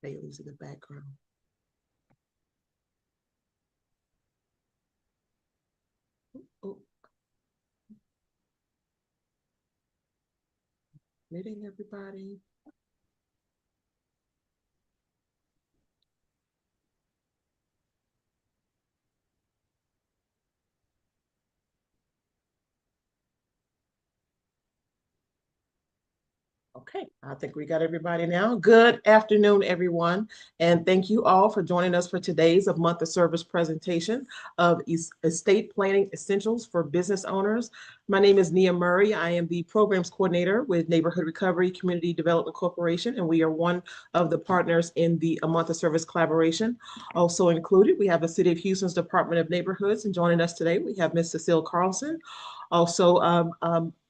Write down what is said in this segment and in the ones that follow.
Bailey's in the background. Oh, meeting everybody. Okay, I think we got everybody now. Good afternoon, everyone, and thank you all for joining us for today's of month of service presentation of estate planning essentials for business owners. My name is Nia Murray. I am the programs coordinator with Neighborhood Recovery Community Development Corporation, and we are one of the partners in the a month of service collaboration. Also included, we have the City of Houston's Department of Neighborhoods, and joining us today, we have Ms. Cecile Carlson. Also,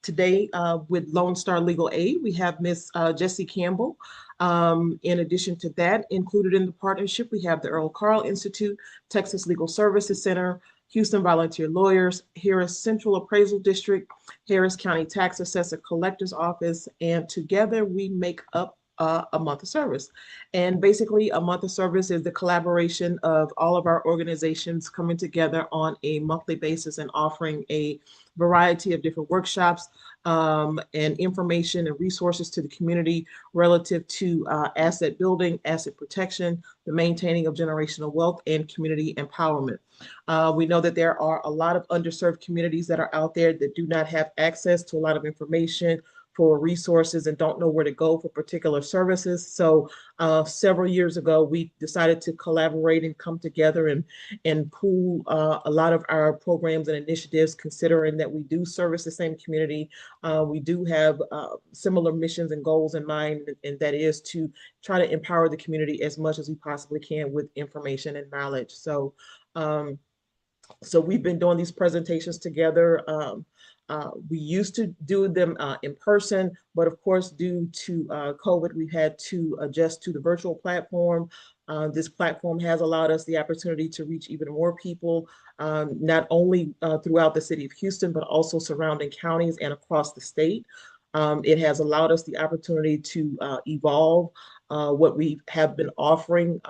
today with Lone Star Legal Aid, we have Miss Jessie Campbell. In addition to that, included in the partnership, we have the Earl Carl Institute, Texas Legal Services Center, Houston Volunteer Lawyers, Harris Central Appraisal District, Harris County Tax Assessor Collector's Office, and together we make up a month of service. And basically, a month of service is the collaboration of all of our organizations coming together on a monthly basis and offering a variety of different workshops and information and resources to the community relative to asset building, asset protection, the maintaining of generational wealth, and community empowerment. We know that there are a lot of underserved communities that are out there that do not have access to a lot of information for resources and don't know where to go for particular services. So several years ago, we decided to collaborate and come together and pool a lot of our programs and initiatives, considering that we do service the same community. We do have similar missions and goals in mind, and that is to try to empower the community as much as we possibly can with information and knowledge. So we've been doing these presentations together. We used to do them in person, but of course, due to COVID, we've had to adjust to the virtual platform. This platform has allowed us the opportunity to reach even more people, not only throughout the city of Houston, but also surrounding counties and across the state. It has allowed us the opportunity to evolve what we have been offering,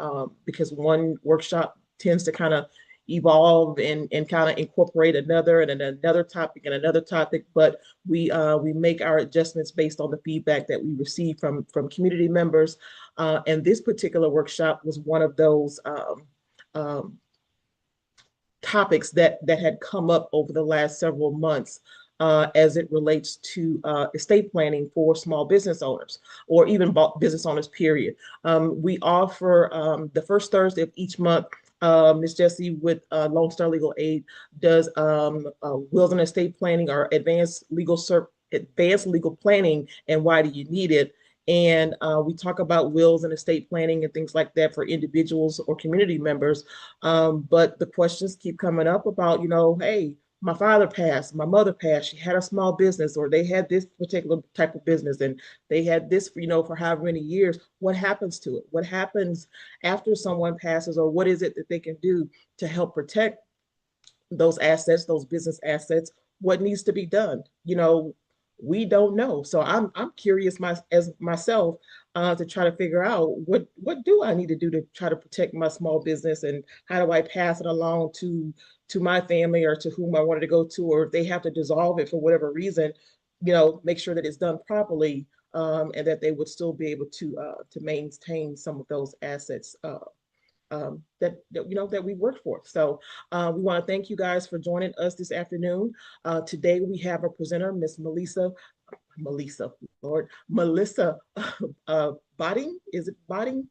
because one workshop tends to kind of evolve and kind of incorporate another and another topic and another topic, but we make our adjustments based on the feedback that we receive from community members. And this particular workshop was one of those topics that had come up over the last several months as it relates to estate planning for small business owners or even business owners, period. We offer the first Thursday of each month. Ms. Jessie with Lone Star Legal Aid does wills and estate planning or advanced legal planning, and why do you need it? And we talk about wills and estate planning and things like that for individuals or community members. But the questions keep coming up about, hey, my father passed, my mother passed, she had a small business, or they had this particular type of business and they had this, for however many years. What happens to it? What happens after someone passes, or what is it that they can do to help protect those assets, those business assets? What needs to be done? We don't know. So I'm curious as myself to try to figure out what do I need to do to try to protect my small business, and how do I pass it along to my family or to whom I wanted to go to, or if they have to dissolve it for whatever reason, make sure that it's done properly, and that they would still be able to maintain some of those assets that we worked for. So we want to thank you guys for joining us this afternoon. Today we have a presenter, Miss Melissa Botting. Is it Botting?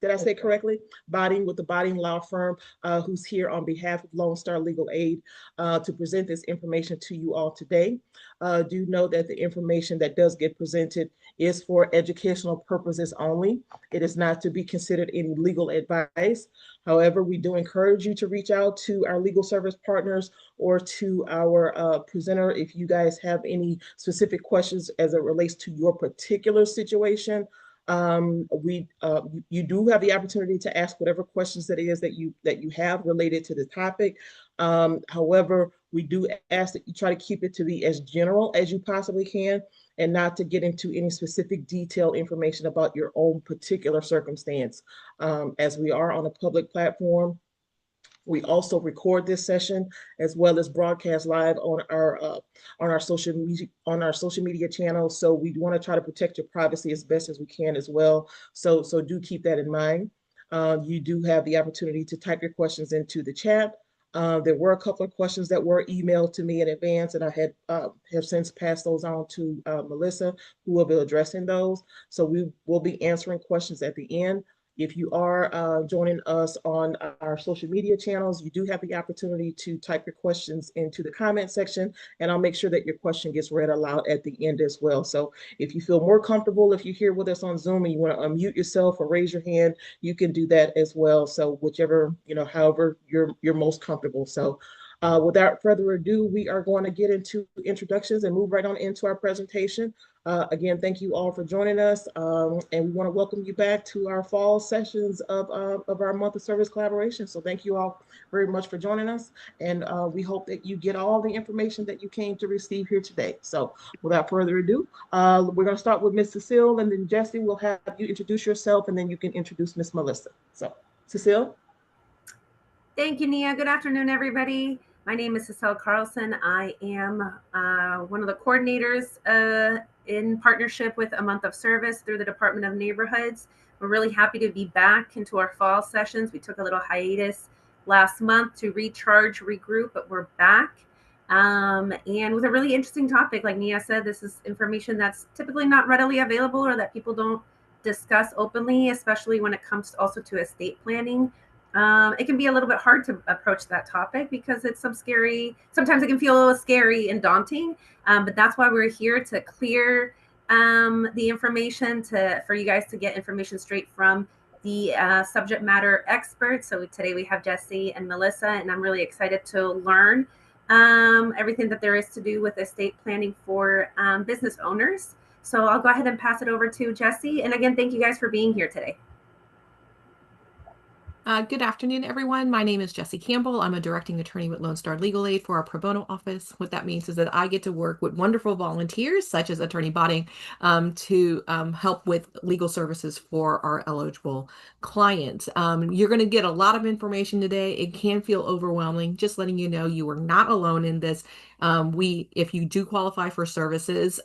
Did I say it correctly? Botting with the Botting Law Firm, who's here on behalf of Lone Star Legal Aid to present this information to you all today. Do know that the information that does get presented is for educational purposes only. It is not to be considered any legal advice. However, we do encourage you to reach out to our legal service partners or to our presenter if you guys have any specific questions as it relates to your particular situation. You do have the opportunity to ask whatever questions that is that you have related to the topic. However, we do ask that you try to keep it to be as general as you possibly can and not to get into any specific detailed information about your own particular circumstance. As we are on a public platform, we also record this session as well as broadcast live on our social media channels. So we want to try to protect your privacy as best as we can as well. So do keep that in mind. You do have the opportunity to type your questions into the chat. There were a couple of questions that were emailed to me in advance, and I have since passed those on to Melissa, who will be addressing those. So we will be answering questions at the end. If you are joining us on our social media channels, you do have the opportunity to type your questions into the comment section, and I'll make sure that your question gets read aloud at the end as well. So if you feel more comfortable, if you're here with us on Zoom and you want to unmute yourself or raise your hand, you can do that as well. So whichever, however you're most comfortable. So without further ado, we are going to get into introductions and move right on into our presentation. Again, thank you all for joining us, and we want to welcome you back to our fall sessions of our month of service collaboration. So thank you all very much for joining us, and we hope that you get all the information that you came to receive here today. So without further ado, we're going to start with Ms. Cecile, and then Jesse will have you introduce yourself, and then you can introduce Ms. Melissa. So Cecile. Thank you, Nia. Good afternoon, everybody. My name is Cecile Carlson. I am one of the coordinators in partnership with A Month of Service through the Department of Neighborhoods. We're really happy to be back into our fall sessions. We took a little hiatus last month to recharge, regroup, but we're back. And with a really interesting topic, like Nia said, this is information that's typically not readily available or that people don't discuss openly, especially when it comes also to estate planning. It can be a little bit hard to approach that topic because it's sometimes it can feel a little scary and daunting, but that's why we're here to clear the information for you guys to get information straight from the subject matter experts. So today we have Jesse and Melissa, and I'm really excited to learn everything that there is to do with estate planning for business owners. So I'll go ahead and pass it over to Jesse. And again, thank you guys for being here today. Good afternoon, everyone. My name is Jessie Campbell. I'm a directing attorney with Lone Star Legal Aid for our pro bono office. What that means is that I get to work with wonderful volunteers, such as Attorney Botting, to help with legal services for our eligible clients. You're going to get a lot of information today. It can feel overwhelming. Just letting you know you are not alone in this. If you do qualify for services,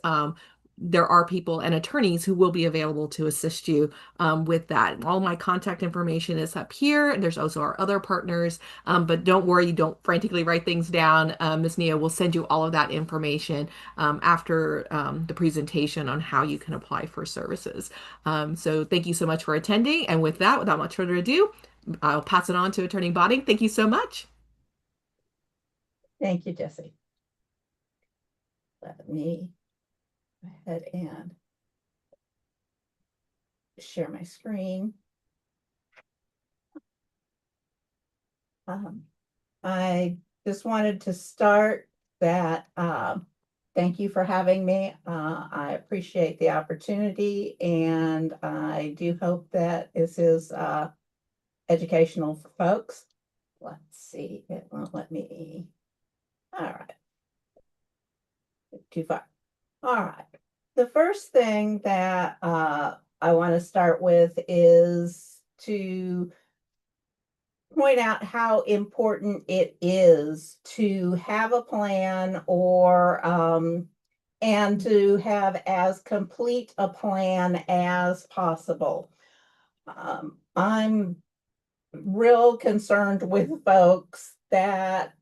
there are people and attorneys who will be available to assist you with that. All my contact information is up here. There's also our other partners, but don't worry, don't frantically write things down. Ms. Nia will send you all of that information after the presentation on how you can apply for services. So thank you so much for attending. And with that, without much further ado, I'll pass it on to Attorney Botting. Thank you so much. Thank you, Jessie. Let me go ahead and share my screen. I just wanted to start that. Thank you for having me. I appreciate the opportunity, and I do hope that this is educational for folks. Let's see, it won't let me. All right. Too far. All right. The first thing that I want to start with is to point out how important it is to have a plan and to have as complete a plan as possible. I'm real concerned with folks that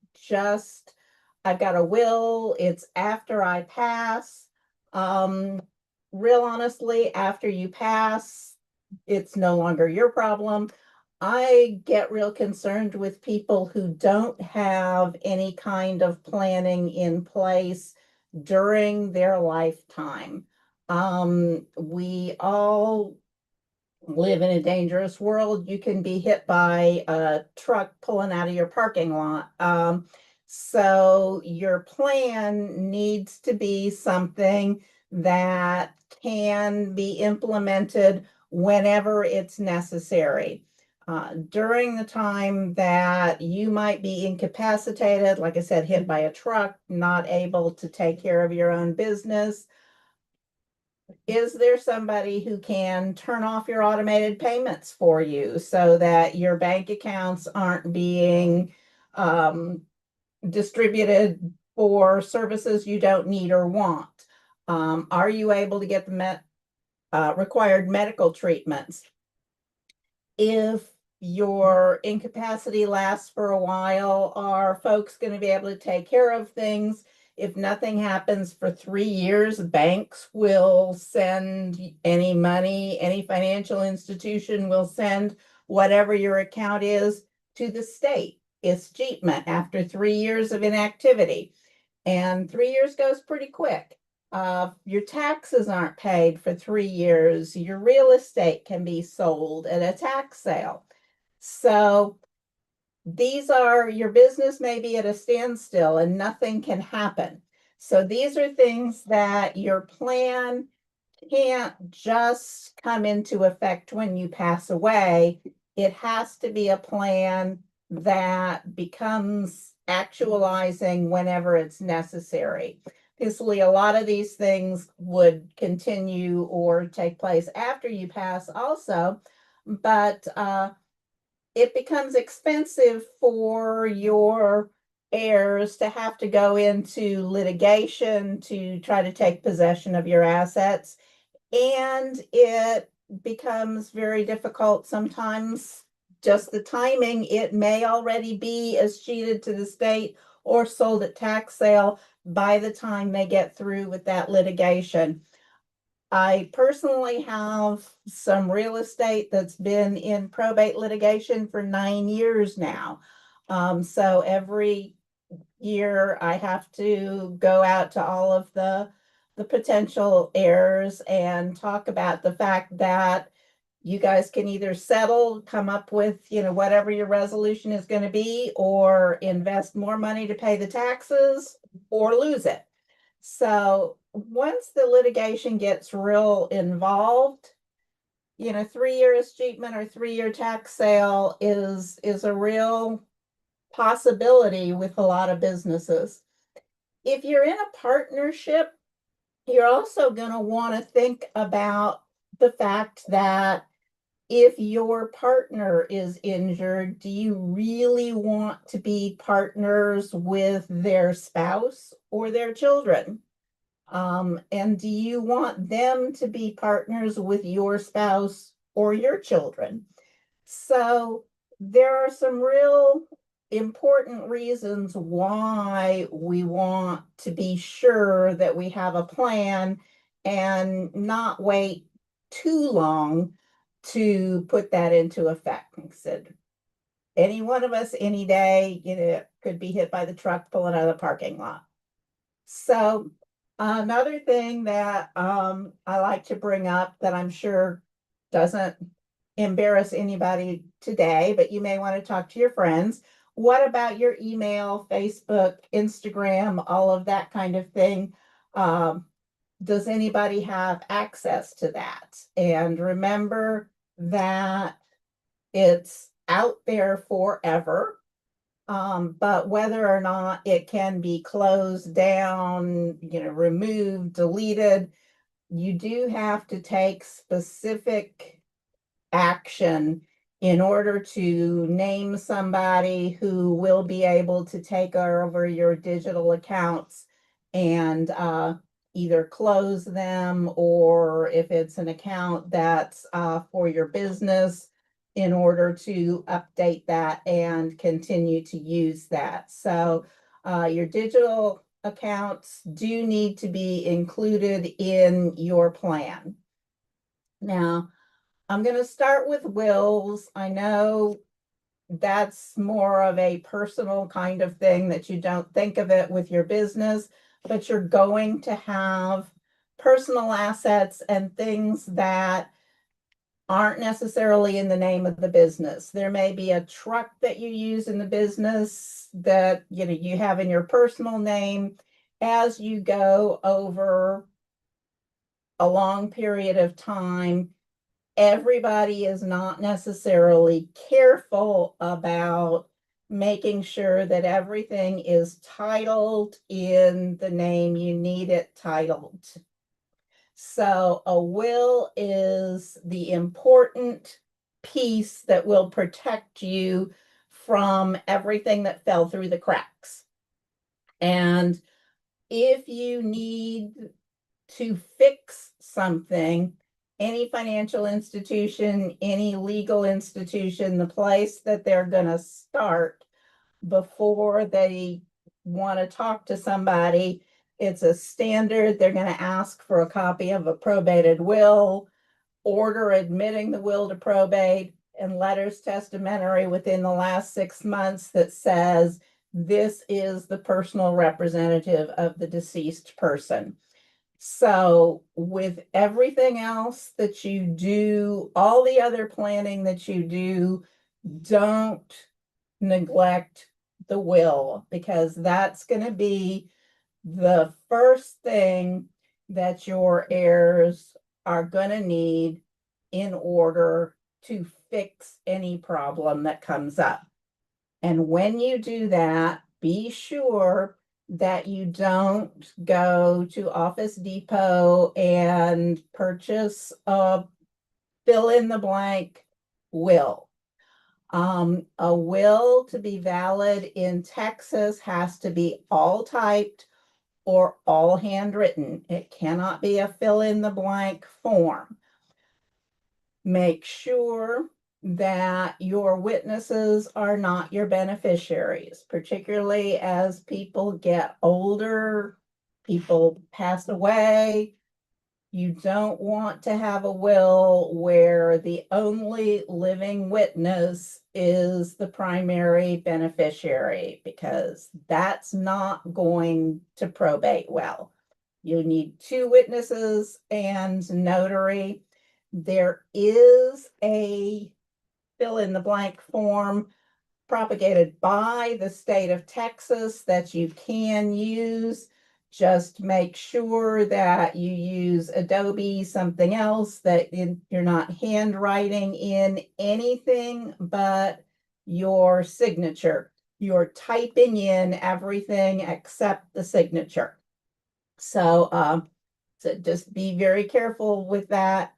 I've got a will, it's after I pass. Real honestly, after you pass, it's no longer your problem. I get real concerned with people who don't have any kind of planning in place during their lifetime. We all live in a dangerous world. You can be hit by a truck pulling out of your parking lot. So your plan needs to be something that can be implemented whenever it's necessary. During the time that you might be incapacitated, like I said, hit by a truck, not able to take care of your own business, is there somebody who can turn off your automated payments for you so that your bank accounts aren't being distributed for services you don't need or want? Are you able to get the required medical treatments? If your incapacity lasts for a while, are folks going to be able to take care of things? If nothing happens for 3 years, banks will send any money, any financial institution will send whatever your account is to the state. It's achievement after 3 years of inactivity. And 3 years goes pretty quick. Your taxes aren't paid for 3 years. Your real estate can be sold at a tax sale. So these are, your business may be at a standstill and nothing can happen. So these are things that your plan can't just come into effect when you pass away. It has to be a plan that becomes actualizing whenever it's necessary. Obviously, a lot of these things would continue or take place after you pass also, but it becomes expensive for your heirs to have to go into litigation to try to take possession of your assets. And it becomes very difficult sometimes, just the timing. It may already be escheated to the state or sold at tax sale by the time they get through with that litigation. I personally have some real estate that's been in probate litigation for 9 years now. So every year I have to go out to all of the potential heirs and talk about the fact that you guys can either settle, come up with, whatever your resolution is going to be, or invest more money to pay the taxes, or lose it. So once the litigation gets real involved, 3-year escheatment or 3-year tax sale is a real possibility with a lot of businesses. If you're in a partnership, you're also going to want to think about the fact that if your partner is injured, do you really want to be partners with their spouse or their children? And do you want them to be partners with your spouse or your children? So there are some real important reasons why we want to be sure that we have a plan and not wait too long to put that into effect. Like I said, any one of us, any day, could be hit by the truck pulling out of the parking lot. So another thing that I like to bring up that I'm sure doesn't embarrass anybody today, but you may want to talk to your friends. What about your email, Facebook, Instagram, all of that kind of thing? Does anybody have access to that? And remember that it's out there forever. But whether or not it can be closed down, removed, deleted, you do have to take specific action in order to name somebody who will be able to take over your digital accounts and either close them, or if it's an account that's for your business, in order to update that and continue to use that. So your digital accounts do need to be included in your plan. Now, I'm going to start with wills. I know that's more of a personal kind of thing that you don't think of it with your business, but you're going to have personal assets and things that aren't necessarily in the name of the business. There may be a truck that you use in the business that you have in your personal name. As you go over a long period of time, everybody is not necessarily careful about making sure that everything is titled in the name you need it titled. So a will is the important piece that will protect you from everything that fell through the cracks. And if you need to fix something, any financial institution, any legal institution, the place that they're going to start before they want to talk to somebody, it's a standard. They're going to ask for a copy of a probated will, order admitting the will to probate, and letters testamentary within the last 6 months that says this is the personal representative of the deceased person. So with everything else that you do, all the other planning that you do, don't neglect the will, because that's going to be the first thing that your heirs are going to need in order to fix any problem that comes up. And when you do that, be sure that you don't go to Office Depot and purchase a fill in the blank will. A will to be valid in Texas has to be all typed or all handwritten. It cannot be a fill in the blank form. Make sure that your witnesses are not your beneficiaries, particularly as people get older, people pass away. You don't want to have a will where the only living witness is the primary beneficiary, because that's not going to probate well. You need 2 witnesses and notary. There is a fill in the blank form propagated by the state of Texas that you can use. Just make sure that you use Adobe, something else, that you're not handwriting in anything but your signature. You're typing in everything except the signature. So just be very careful with that.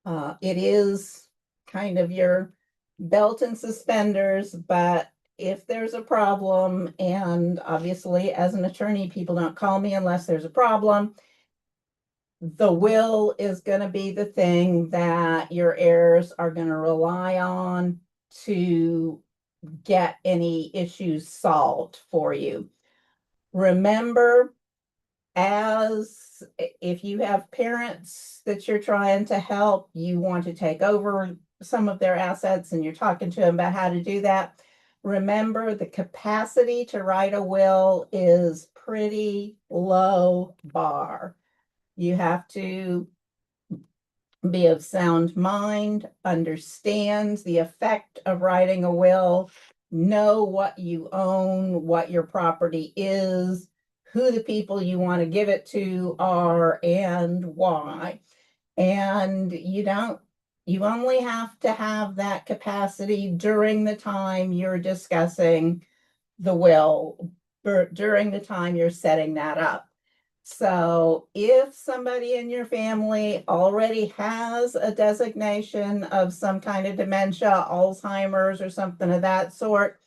It is kind of your belt and suspenders, but if there's a problem, and obviously as an attorney, people don't call me unless there's a problem, the will is going to be the thing that your heirs are going to rely on to get any issues solved for you. Remember, as if you have parents that you're trying to help, you want to take over some of their assets and you're talking to them about how to do that, remember the capacity to write a will is pretty low bar. You have to be of sound mind, understand the effect of writing a will, know what you own, what your property is, who the people you want to give it to are, and why. And you only have to have that capacity during the time you're discussing the will, during the time you're setting that up. So if somebody in your family already has a designation of some kind of dementia, Alzheimer's, or something of that sort,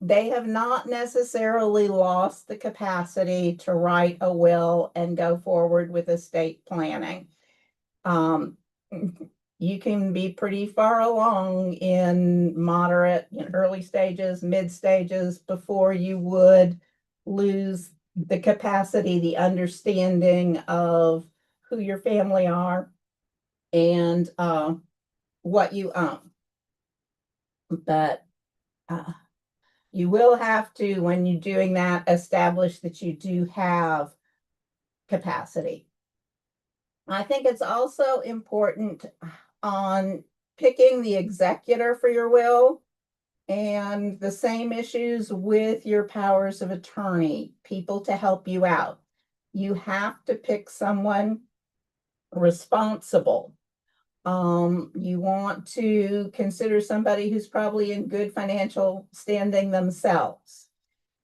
they have not necessarily lost the capacity to write a will and go forward with estate planning. You can be pretty far along in moderate, early stages, mid stages, before you would lose the capacity, the understanding of who your family are and what you own. But you will have to, when you're doing that, establish that you do have capacity. I think it's also important on picking the executor for your will, and the same issues with your powers of attorney, people to help you out. You have to pick someone responsible. You want to consider somebody who's probably in good financial standing themselves.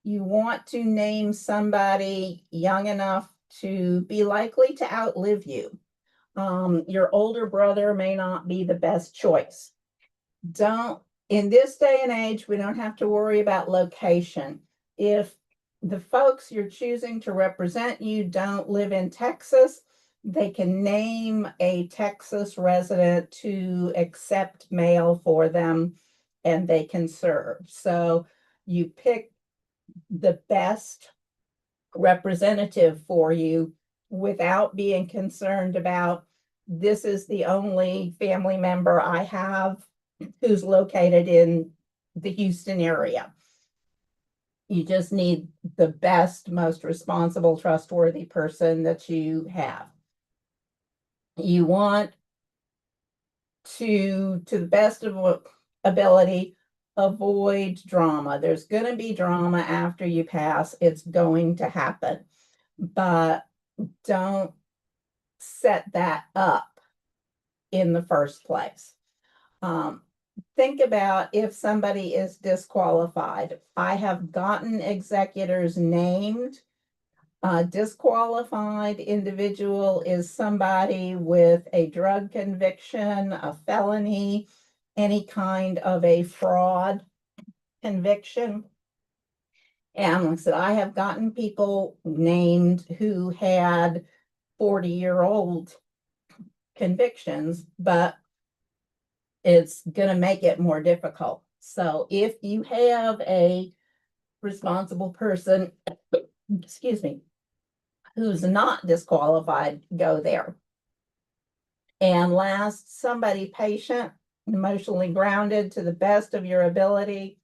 You want to name somebody young enough to be likely to outlive you. Your older brother may not be the best choice. In this day and age, we don't have to worry about location. If the folks you're choosing to represent you don't live in Texas, they can name a Texas resident to accept mail for them and they can serve. So you pick the best representative for you without being concerned about this is the only family member I have who's located in the Houston area. You just need the best, most responsible, trustworthy person that you have. You want to the best of ability, avoid drama. There's going to be drama after you pass. It's going to happen, but don't set that up in the first place. Think about if somebody is disqualified. I have gotten executors named. Disqualified individual is somebody with a drug conviction, a felony, any kind of a fraud conviction. And like I said, I have gotten people named who had 40-year-old convictions, but it's going to make it more difficult. So if you have a responsible person, excuse me, who's not disqualified, go there. And last, somebody patient, emotionally grounded to the best of your ability,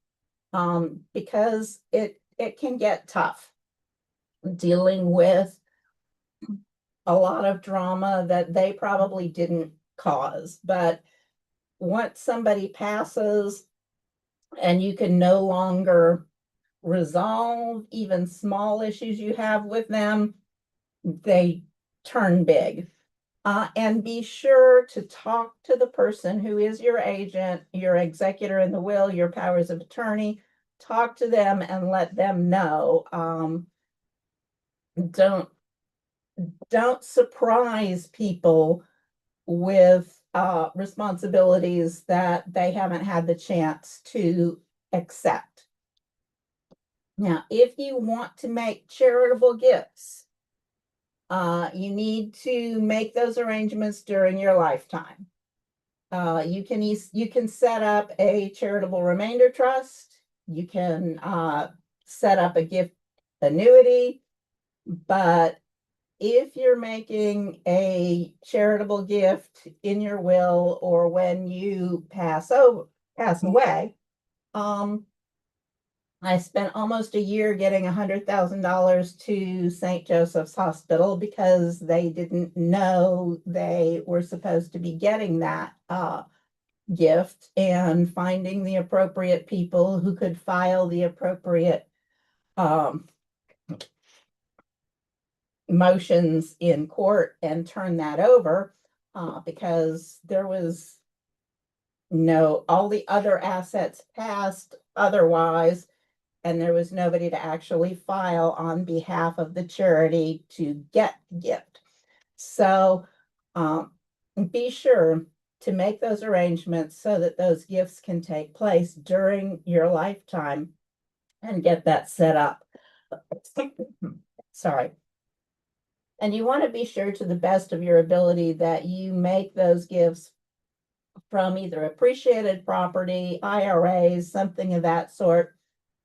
because it can get tough dealing with a lot of drama that they probably didn't cause. But once somebody passes and you can no longer resolve even small issues you have with them, they turn big. And be sure to talk to the person who is your agent, your executor in the will, your powers of attorney. Talk to them and let them know. Don't surprise people with responsibilities that they haven't had the chance to accept. Now, if you want to make charitable gifts, you need to make those arrangements during your lifetime. You can set up a charitable remainder trust. You can set up a gift annuity, but if you're making a charitable gift in your will or when you pass away, I spent almost a year getting $100,000 to St. Joseph's Hospital because they didn't know they were supposed to be getting that gift, and finding the appropriate people who could file the appropriate motions in court and turn that over, because there was all the other assets passed otherwise, and there was nobody to actually file on behalf of the charity to get the gift. So be sure to make those arrangements so that those gifts can take place during your lifetime and get that set up. Sorry. And you want to be sure to the best of your ability that you make those gifts from either appreciated property, IRAs, something of that sort,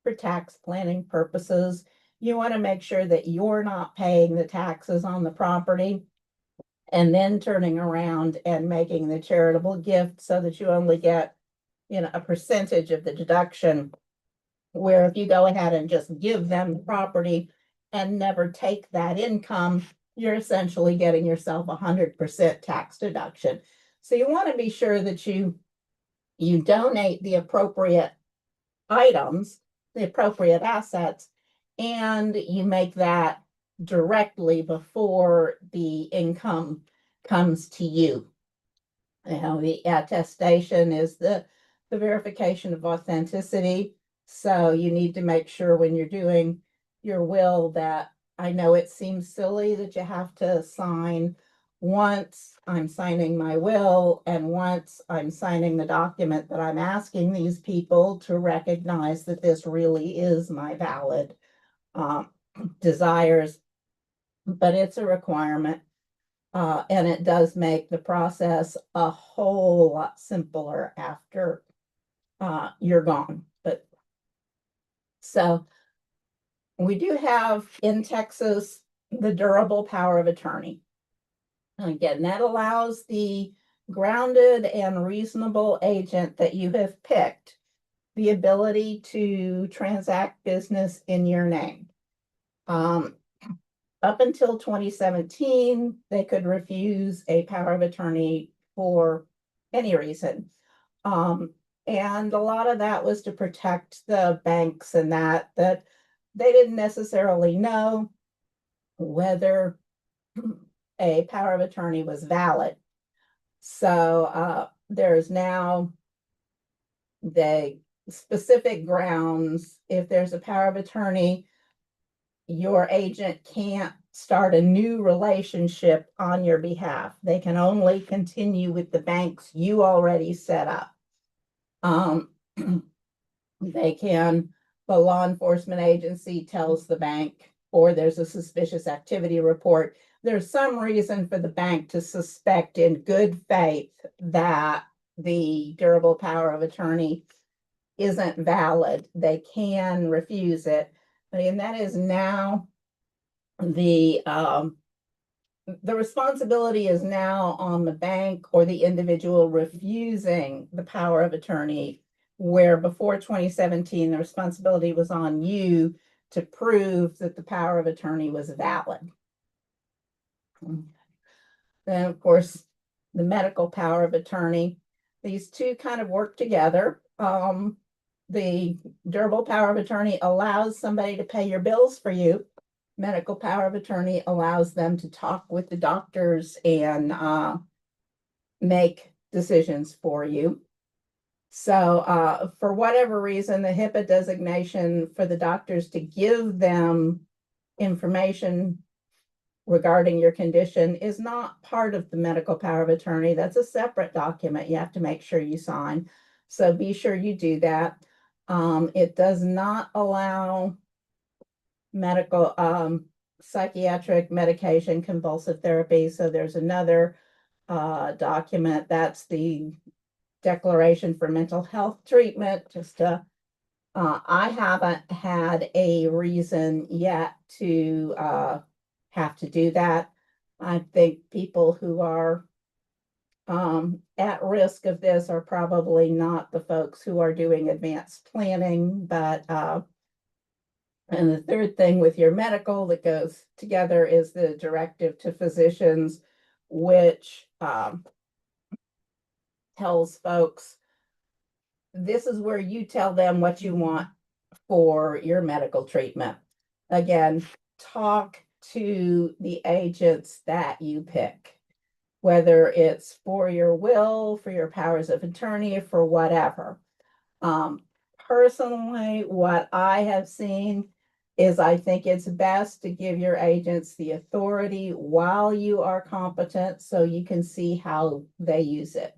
for tax planning purposes. You want to make sure that you're not paying the taxes on the property and then turning around and making the charitable gift so that you only get, a percentage of the deduction, where if you go ahead and just give them the property and never take that income, you're essentially getting yourself 100% tax deduction. So you want to be sure that you donate the appropriate items, the appropriate assets, and you make that directly before the income comes to you. The attestation is the verification of authenticity. So you need to make sure when you're doing your will that, I know it seems silly that you have to sign once I'm signing my will and once I'm signing the document, that I'm asking these people to recognize that this really is my valid desires, but it's a requirement. And it does make the process a whole lot simpler after you're gone. But so we do have in Texas the durable power of attorney. Again, that allows the grounded and reasonable agent that you have picked the ability to transact business in your name. Up until 2017, they could refuse a power of attorney for any reason. And a lot of that was to protect the banks, and that they didn't necessarily know whether a power of attorney was valid. So there's now the specific grounds. If there's a power of attorney, your agent can't start a new relationship on your behalf. They can only continue with the banks you already set up. They can, the law enforcement agency tells the bank, or there's a suspicious activity report, there's some reason for the bank to suspect in good faith that the durable power of attorney isn't valid, they can refuse it. And that is now the responsibility is now on the bank or the individual refusing the power of attorney, where before 2017, the responsibility was on you to prove that the power of attorney was valid. Then, of course, the medical power of attorney, these two kind of work together. The durable power of attorney allows somebody to pay your bills for you. Medical power of attorney allows them to talk with the doctors and make decisions for you. So for whatever reason, the HIPAA designation for the doctors to give them information regarding your condition is not part of the medical power of attorney. That's a separate document you have to make sure you sign. So be sure you do that. It does not allow medical, psychiatric medication, convulsive therapy. So there's another document. That's the Declaration for Mental Health Treatment. I haven't had a reason yet to have to do that. I think people who are at risk of this are probably not the folks who are doing advanced planning, but and the third thing with your medical that goes together is the directive to physicians, which tells folks this is where you tell them what you want for your medical treatment. Again, talk to the agents that you pick, whether it's for your will, for your powers of attorney, for whatever. Personally, what I have seen is I think it's best to give your agents the authority while you are competent so you can see how they use it.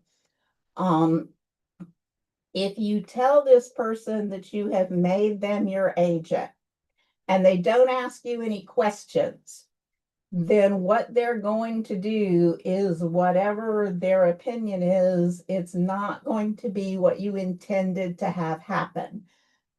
If you tell this person that you have made them your agent and they don't ask you any questions, then what they're going to do is whatever their opinion is, it's not going to be what you intended to have happen.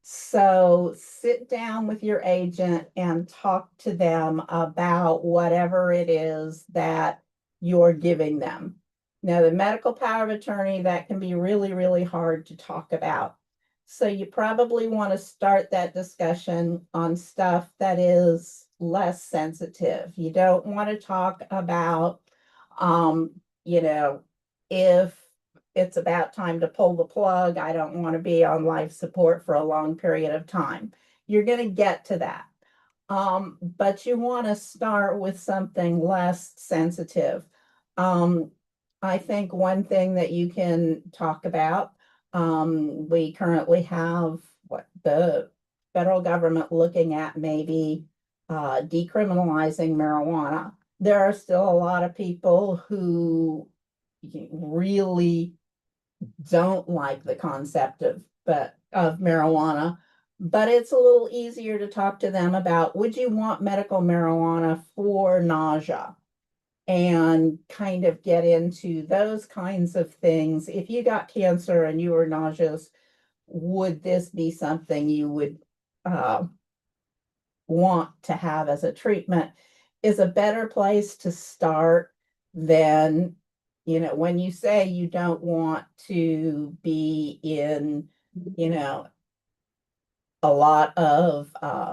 So sit down with your agent and talk to them about whatever it is that you're giving them. Now, the medical power of attorney, that can be really, really hard to talk about. So you probably want to start that discussion on stuff that is less sensitive. You don't want to talk about, if it's about time to pull the plug, I don't want to be on life support for a long period of time. You're going to get to that. But you want to start with something less sensitive. I think one thing that you can talk about, we currently have the federal government looking at maybe decriminalizing marijuana. There are still a lot of people who really don't like the concept of marijuana, but it's a little easier to talk to them about, would you want medical marijuana for nausea? And kind of get into those kinds of things. If you got cancer and you were nauseous, would this be something you would want to have as a treatment? Is a better place to start than, when you say you don't want to be in, a lot of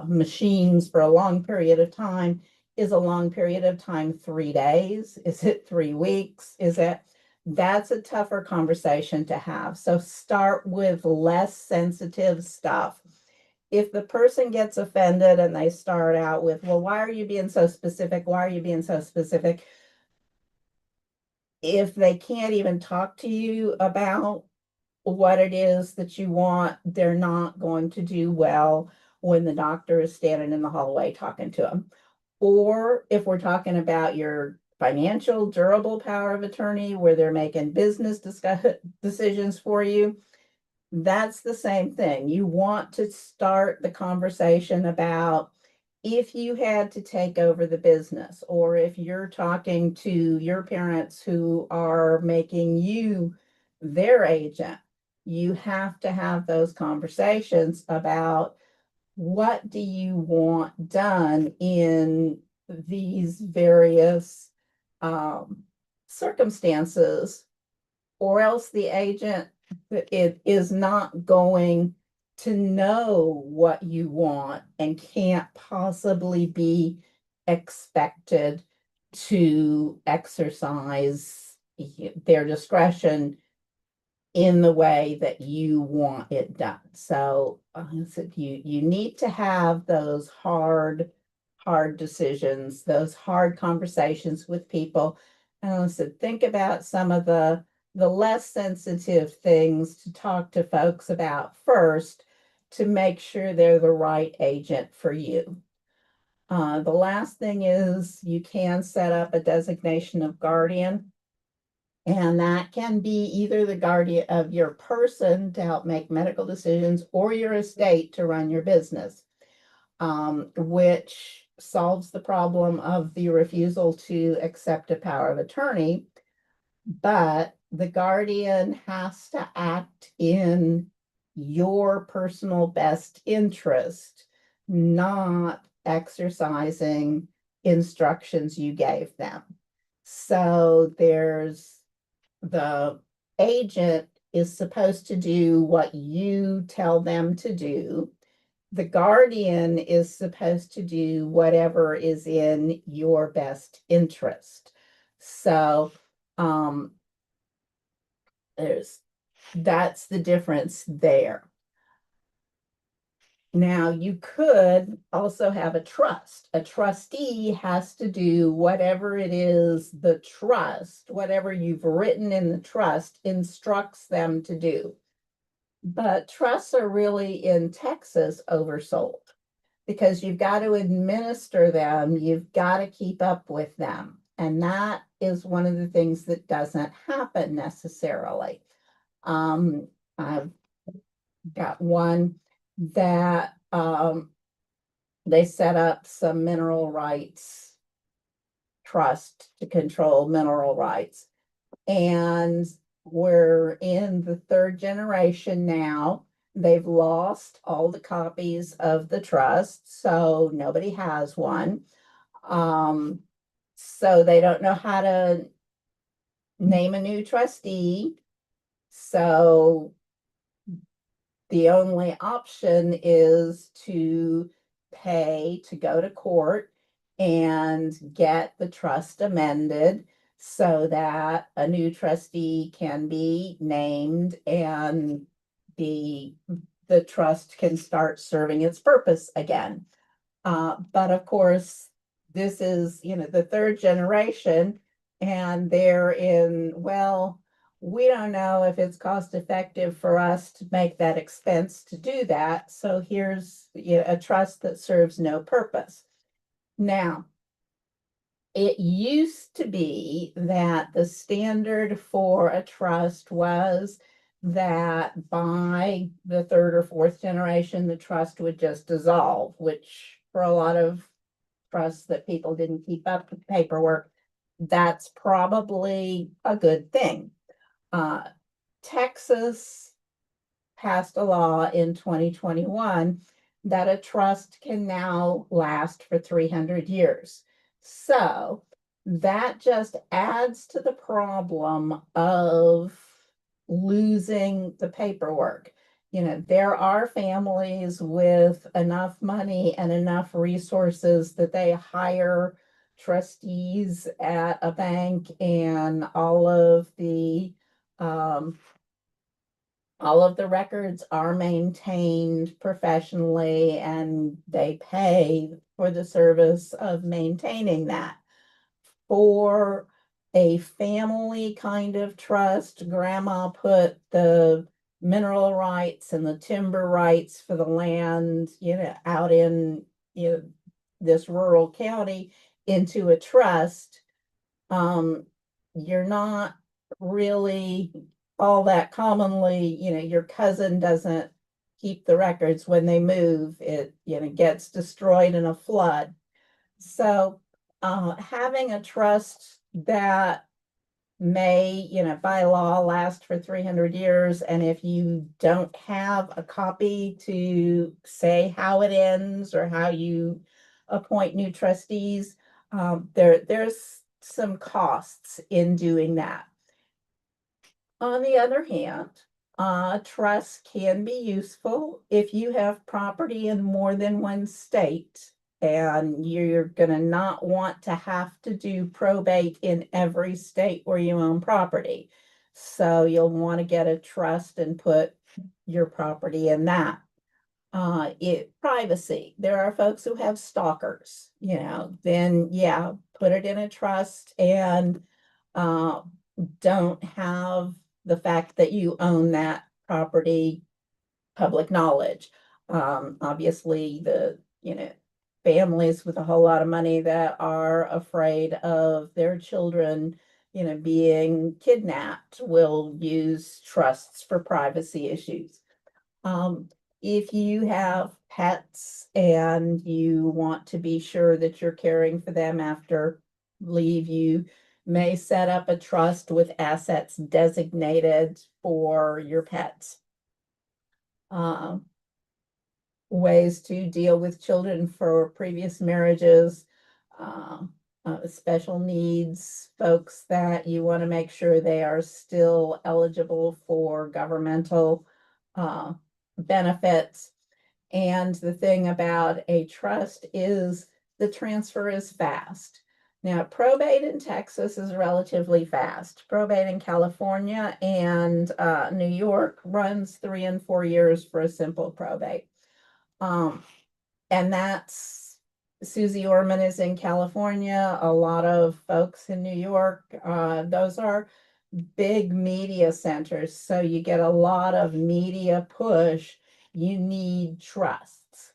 machines for a long period of time. Is a long period of time 3 days? Is it 3 weeks? That's a tougher conversation to have. So start with less sensitive stuff. If the person gets offended and they start out with, well, why are you being so specific? Why are you being so specific? If they can't even talk to you about what it is that you want, they're not going to do well when the doctor is standing in the hallway talking to them. Or if we're talking about your financial durable power of attorney where they're making business decisions for you, that's the same thing. You want to start the conversation about, if you had to take over the business, or if you're talking to your parents who are making you their agent, you have to have those conversations about, what do you want done in these various circumstances, or else the agent is not going to know what you want and can't possibly be expected to exercise their discretion in the way that you want it done. So you need to have those hard decisions, those hard conversations with people. And I said, think about some of the less sensitive things to talk to folks about first, to make sure they're the right agent for you. The last thing is, you can set up a designation of guardian. And that can be either the guardian of your person to help make medical decisions, or your estate to run your business, which solves the problem of the refusal to accept a power of attorney. But the guardian has to act in your personal best interest, not exercising instructions you gave them. So the agent is supposed to do what you tell them to do. The guardian is supposed to do whatever is in your best interest. So that's the difference there. Now, you could also have a trust. A trustee has to do whatever it is the trust, whatever you've written in the trust, instructs them to do. But trusts are really, in Texas, oversold, because you've got to administer them, you've got to keep up with them. And that is one of the things that doesn't happen necessarily. I've got one that they set up some mineral rights trust to control mineral rights. And we're in the 3rd generation now. They've lost all the copies of the trust, so nobody has one. So they don't know how to name a new trustee. So the only option is to pay to go to court and get the trust amended so that a new trustee can be named and the trust can start serving its purpose again. But of course, this is, the 3rd generation, and they're in, well, we don't know if it's cost effective for us to make that expense to do that. So here's a trust that serves no purpose. Now, it used to be that the standard for a trust was that by the third or fourth generation, the trust would just dissolve, which for a lot of trusts that people didn't keep up with paperwork, that's probably a good thing. Texas passed a law in 2021 that a trust can now last for 300 years. So that just adds to the problem of losing the paperwork. There are families with enough money and enough resources that they hire trustees at a bank, and all of the records are maintained professionally, and they pay for the service of maintaining that. For a family kind of trust, grandma put the mineral rights and the timber rights for the land, out in, this rural county into a trust. You're not really all that commonly, your cousin doesn't keep the records when they move. It, gets destroyed in a flood. So having a trust that may, by law last for 300 years, and if you don't have a copy to say how it ends or how you appoint new trustees, there's some costs in doing that. On the other hand, trusts can be useful if you have property in more than one state, and you're going to not want to have to do probate in every state where you own property. So you'll want to get a trust and put your property in that. Privacy. There are folks who have stalkers, then yeah, put it in a trust and don't have the fact that you own that property public knowledge. Obviously the, families with a whole lot of money that are afraid of their children, being kidnapped will use trusts for privacy issues. If you have pets and you want to be sure that you're caring for them after leave, you may set up a trust with assets designated for your pets. Ways to deal with children for previous marriages, special needs folks that you want to make sure they are still eligible for governmental benefits. And the thing about a trust is the transfer is fast. Now, probate in Texas is relatively fast. Probate in California and New York runs 3 and 4 years for a simple probate. And that's Susie Orman is in California. A lot of folks in New York, those are big media centers. So you get a lot of media push. You need trusts.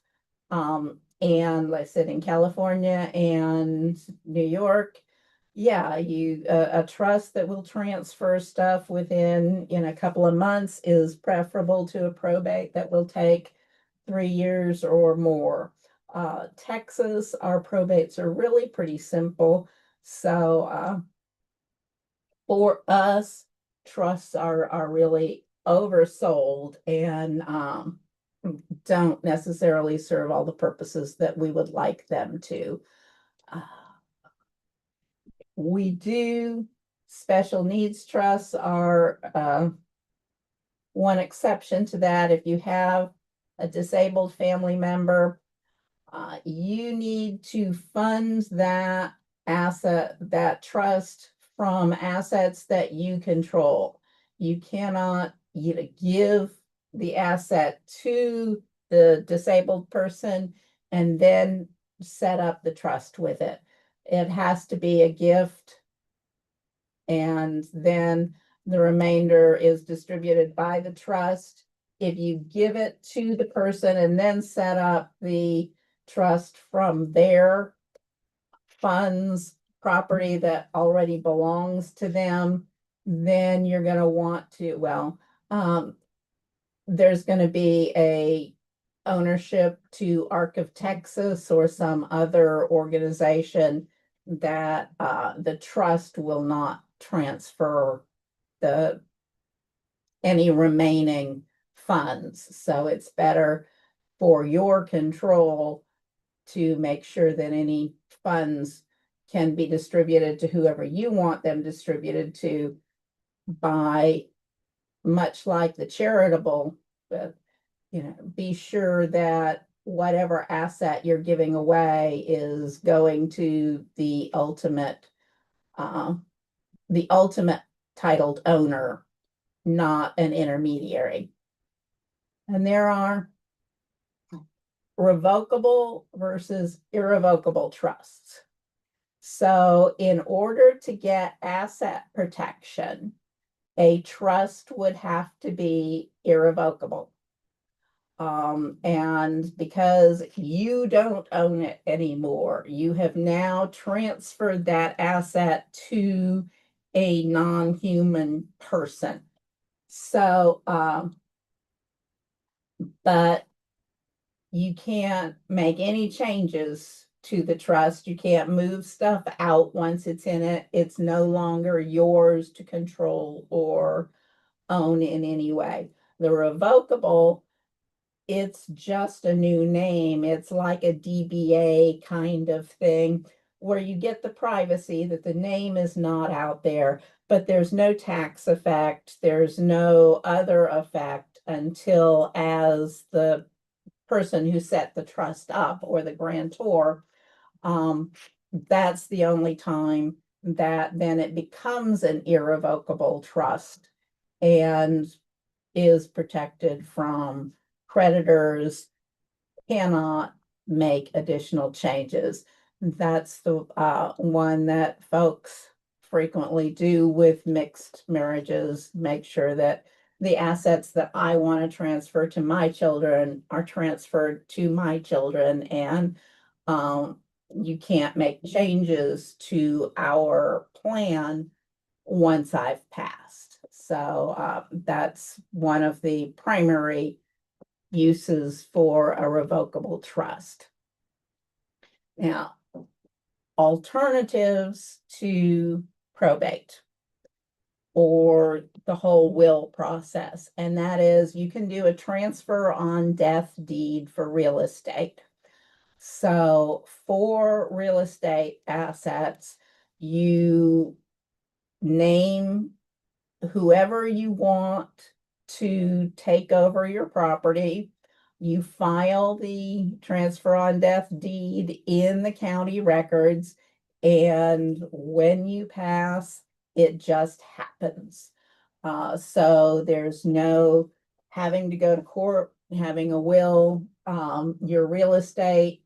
And like I said, in California and New York, yeah, a trust that will transfer stuff within a couple of months is preferable to a probate that will take 3 years or more. Texas, our probates are really pretty simple. So for us, trusts are really oversold and don't necessarily serve all the purposes that we would like them to. We do special needs trusts are one exception to that. If you have a disabled family member, you need to fund that asset, that trust, from assets that you control. You cannot give the asset to the disabled person and then set up the trust with it. It has to be a gift and then the remainder is distributed by the trust. If you give it to the person and then set up the trust from their funds, property that already belongs to them, then you're going to want to, well, there's going to be a ownership to Arc of Texas or some other organization that the trust will not transfer the any remaining funds. So it's better for your control to make sure that any funds can be distributed to whoever you want them distributed to, by much like the charitable, but be sure that whatever asset you're giving away is going to the ultimate titled owner, not an intermediary. And there are revocable versus irrevocable trusts. So in order to get asset protection, a trust would have to be irrevocable. And because you don't own it anymore, you have now transferred that asset to a non-human person. So, but you can't make any changes to the trust. You can't move stuff out once it's in it. It's no longer yours to control or own in any way. The revocable, it's just a new name. It's like a DBA kind of thing where you get the privacy that the name is not out there, but there's no tax effect. There's no other effect until, as the person who set the trust up or the grantor, that's the only time that then it becomes an irrevocable trust and is protected from creditors, cannot make additional changes. That's the one that folks frequently do with mixed marriages, make sure that the assets that I want to transfer to my children are transferred to my children, and you can't make changes to our plan once I've passed. So that's one of the primary uses for a revocable trust. Now, alternatives to probate or the whole will process, and that is you can do a transfer on death deed for real estate. So for real estate assets, you name whoever you want to take over your property. You file the transfer on death deed in the county records, and when you pass, it just happens. So there's no having to go to court, having a will. Your real estate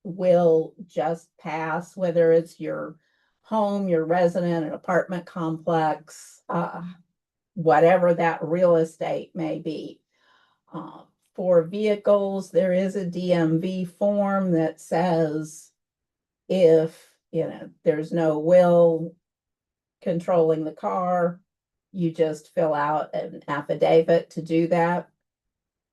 will just pass, whether it's your home, your resident, an apartment complex, whatever that real estate may be. For vehicles, there is a DMV form that says if there's no will controlling the car, you just fill out an affidavit to do that.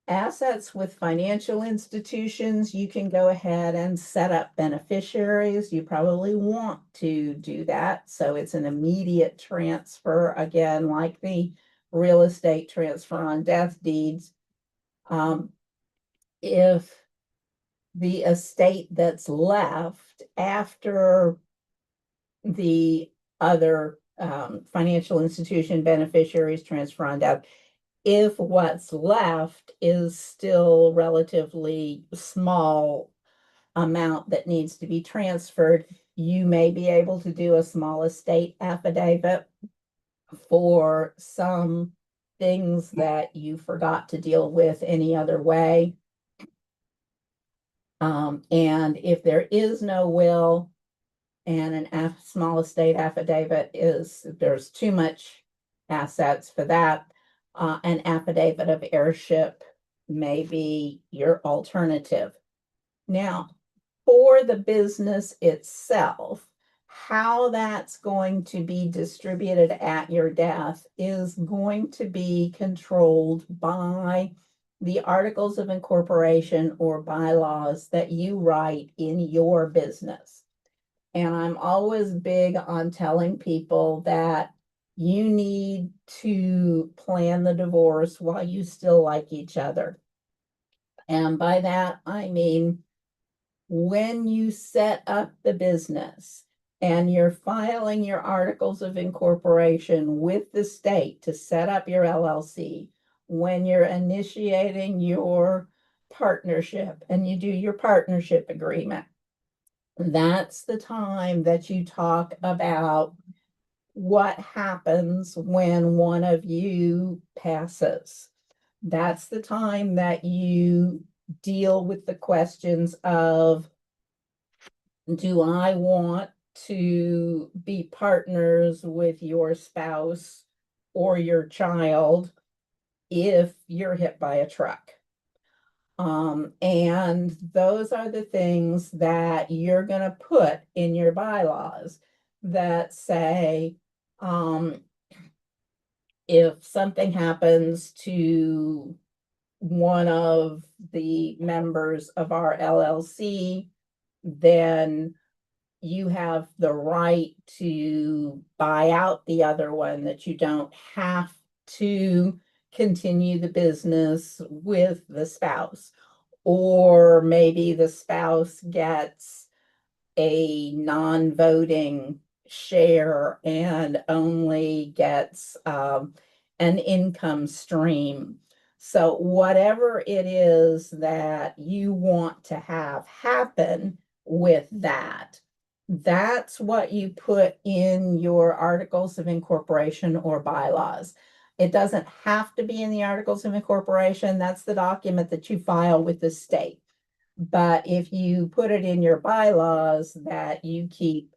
Assets with financial institutions, you can go ahead and set up beneficiaries. You probably want to do that. So it's an immediate transfer, again, like the real estate transfer on death deeds. If the estate that's left after the other financial institution beneficiaries transfer on death, if what's left is still relatively small amount that needs to be transferred, you may be able to do a small estate affidavit for some things that you forgot to deal with any other way. And if there is no will, And small estate affidavit is, there's too much assets for that. An affidavit of heirship may be your alternative. Now, for the business itself, how that's going to be distributed at your death is going to be controlled by the articles of incorporation or bylaws that you write in your business. And I'm always big on telling people that you need to plan the divorce while you still like each other. And by that, I mean, when you set up the business and you're filing your articles of incorporation with the state to set up your LLC, when you're initiating your partnership and you do your partnership agreement, that's the time that you talk about what happens when one of you passes. That's the time that you deal with the questions of, do I want to be partners with your spouse or your child if you're hit by a truck? And those are the things that you're going to put in your bylaws that say, if something happens to one of the members of our LLC, then you have the right to buy out the other one, that you don't have to continue the business with the spouse. Or maybe the spouse gets a non-voting share and only gets an income stream. So whatever it is that you want to have happen with that, that's what you put in your articles of incorporation or bylaws. It doesn't have to be in the articles of incorporation. That's the document that you file with the state. But if you put it in your bylaws that you keep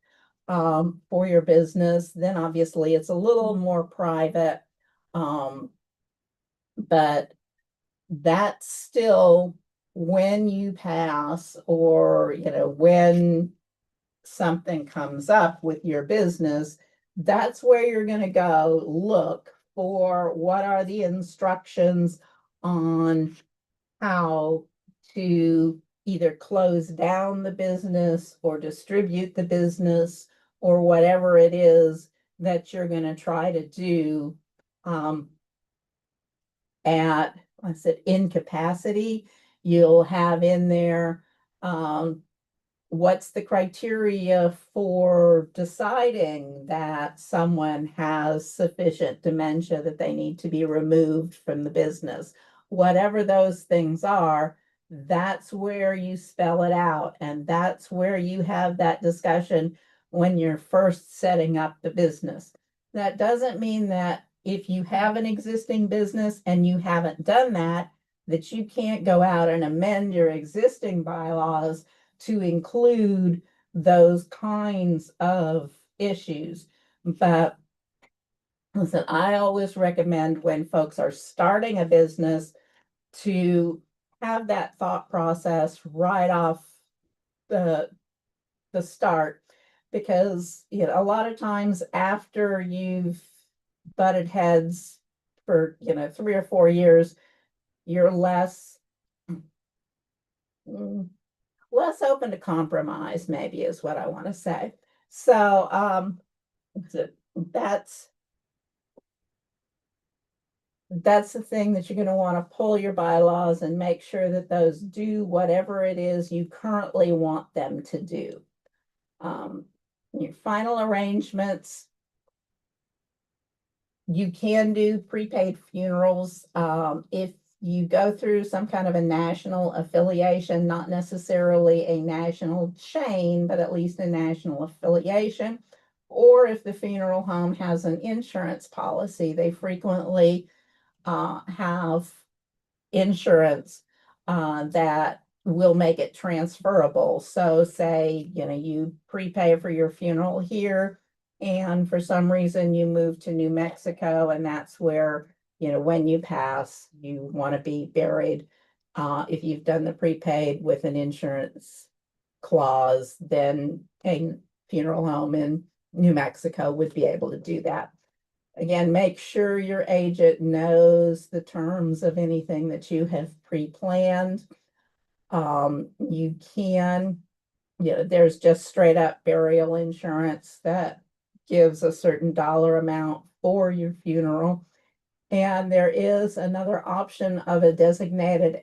for your business, then obviously it's a little more private. But that's still, when you pass, or when something comes up with your business, that's where you're going to go look for what are the instructions on how to either close down the business or distribute the business, or whatever it is that you're going to try to do at, I said, incapacity. You'll have in there what's the criteria for deciding that someone has sufficient dementia that they need to be removed from the business. Whatever those things are, that's where you spell it out. And that's where you have that discussion when you're first setting up the business. That doesn't mean that if you have an existing business and you haven't done that, that you can't go out and amend your existing bylaws to include those kinds of issues. But listen, I always recommend, when folks are starting a business, to have that thought process right off the start, because a lot of times after you've butted heads for 3 or 4 years, you're less open to compromise, maybe, is what I want to say. So that's the thing that you're going to want to pull your bylaws and make sure that those do whatever it is you currently want them to do. Your final arrangements, you can do prepaid funerals if you go through some kind of a national affiliation, not necessarily a national chain, but at least a national affiliation. Or if the funeral home has an insurance policy, they frequently have insurance that we'll make it transferable. So say, you prepay for your funeral here, and for some reason you move to New Mexico, and that's where, when you pass, you want to be buried. If you've done the prepaid with an insurance clause, then a funeral home in New Mexico would be able to do that. Again, make sure your agent knows the terms of anything that you have pre-planned. You can, there's just straight up burial insurance that gives a certain dollar amount for your funeral. And there is another option of a designated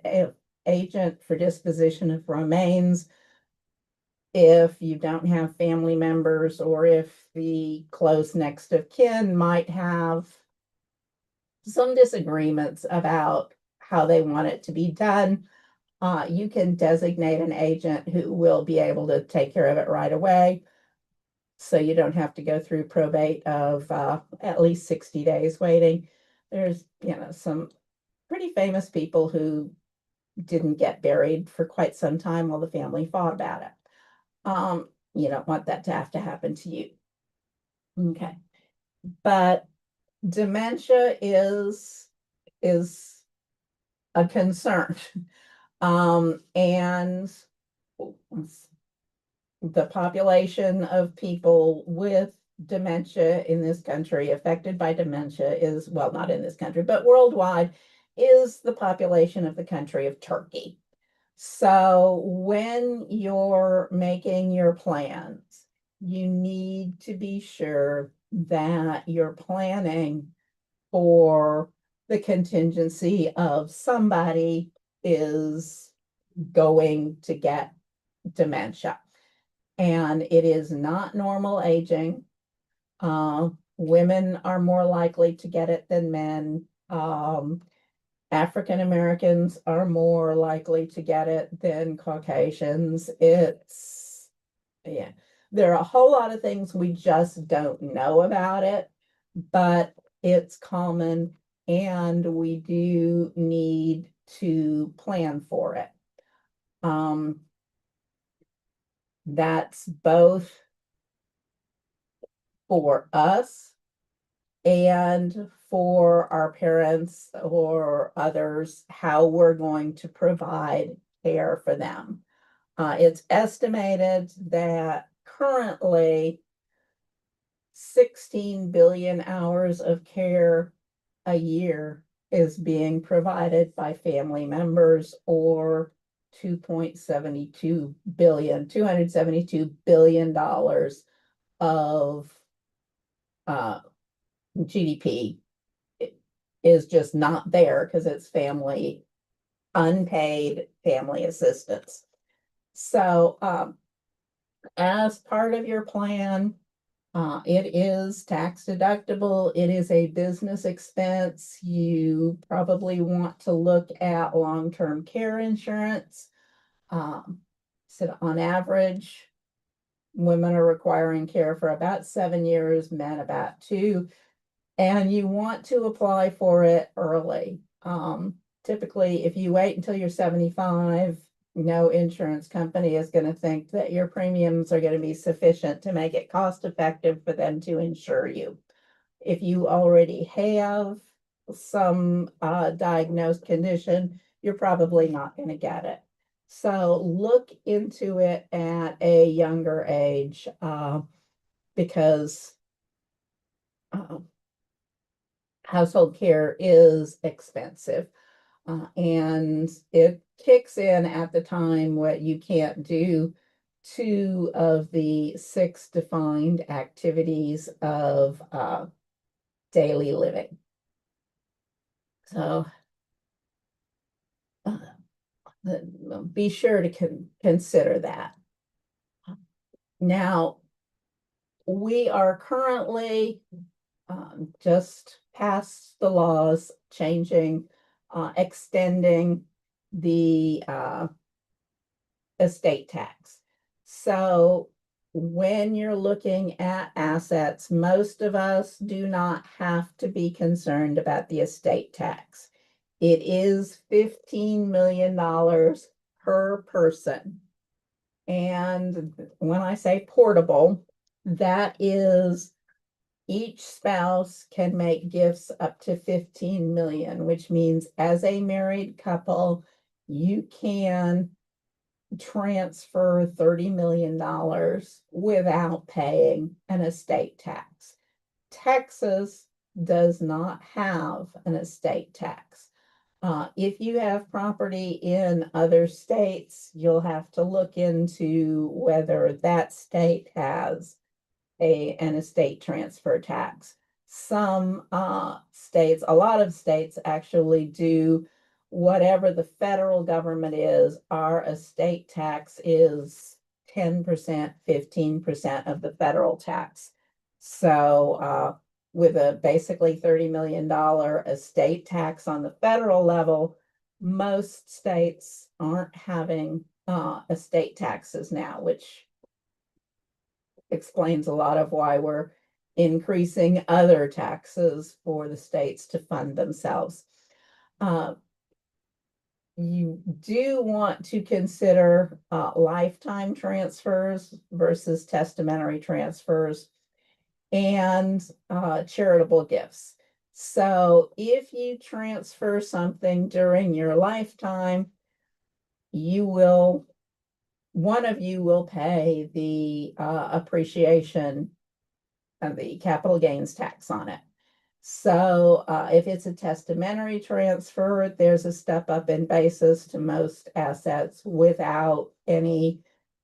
agent for disposition of remains if you don't have family members, or if the close next of kin might have some disagreements about how they want it to be done. You can designate an agent who will be able to take care of it right away. So you don't have to go through probate of at least 60 days waiting. There's, some pretty famous people who didn't get buried for quite some time while the family fought about it. You don't want that to have to happen to you. Okay. But dementia is a concern. And the population of people with dementia in this country, affected by dementia, is, well, not in this country, but worldwide, is the population of the country of Turkey. So when you're making your plans, you need to be sure that you're planning for the contingency of somebody is going to get dementia. And it is not normal aging. Women are more likely to get it than men. African Americans are more likely to get it than Caucasians. There are a whole lot of things we just don't know about it, but it's common, and we do need to plan for it. That's both for us and for our parents or others, how we're going to provide care for them. It's estimated that currently 16 billion hours of care a year is being provided by family members, or $272 billion of GDP is just not there because it's unpaid family assistance. So as part of your plan, it is tax deductible. It is a business expense. You probably want to look at long-term care insurance. So on average, women are requiring care for about 7 years, men about 2, and you want to apply for it early. Typically, if you wait until you're 75, no insurance company is going to think that your premiums are going to be sufficient to make it cost effective for them to insure you. If you already have some diagnosed condition, you're probably not going to get it. So look into it at a younger age, because household care is expensive. And it kicks in at the time what you can't do 2 of the 6 defined activities of daily living. So be sure to consider that. Now, we are currently just passed the laws changing, extending the estate tax. So when you're looking at assets, most of us do not have to be concerned about the estate tax. It is $15 million per person. And when I say portable, that is each spouse can make gifts up to 15 million, which means as a married couple, you can transfer $30 million without paying an estate tax. Texas does not have an estate tax. If you have property in other states, you'll have to look into whether that state has an estate transfer tax. Some states, a lot of states actually do whatever the federal government is. Our estate tax is 10%, 15% of the federal tax. So with a basically $30 million estate tax on the federal level, most states aren't having estate taxes now, which explains a lot of why we're increasing other taxes for the states to fund themselves. You do want to consider lifetime transfers versus testamentary transfers and charitable gifts. So if you transfer something during your lifetime, one of you will pay the appreciation of the capital gains tax on it. So if it's a testamentary transfer, there's a step up in basis to most assets without any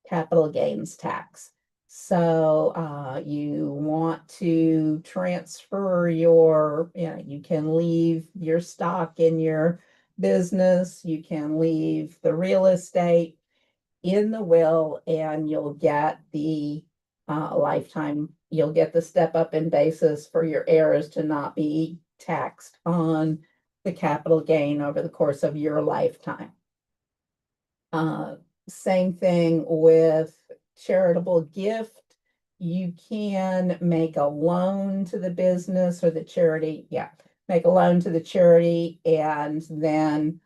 capital gains tax. So you want to transfer you can leave your stock in your business, you can leave the real estate in the will, and you'll get the you'll get the step up in basis for your heirs to not be taxed on the capital gain over the course of your lifetime. Same thing with charitable gift. You can make a loan to the business or the charity. Yeah, make a loan to the charity, and then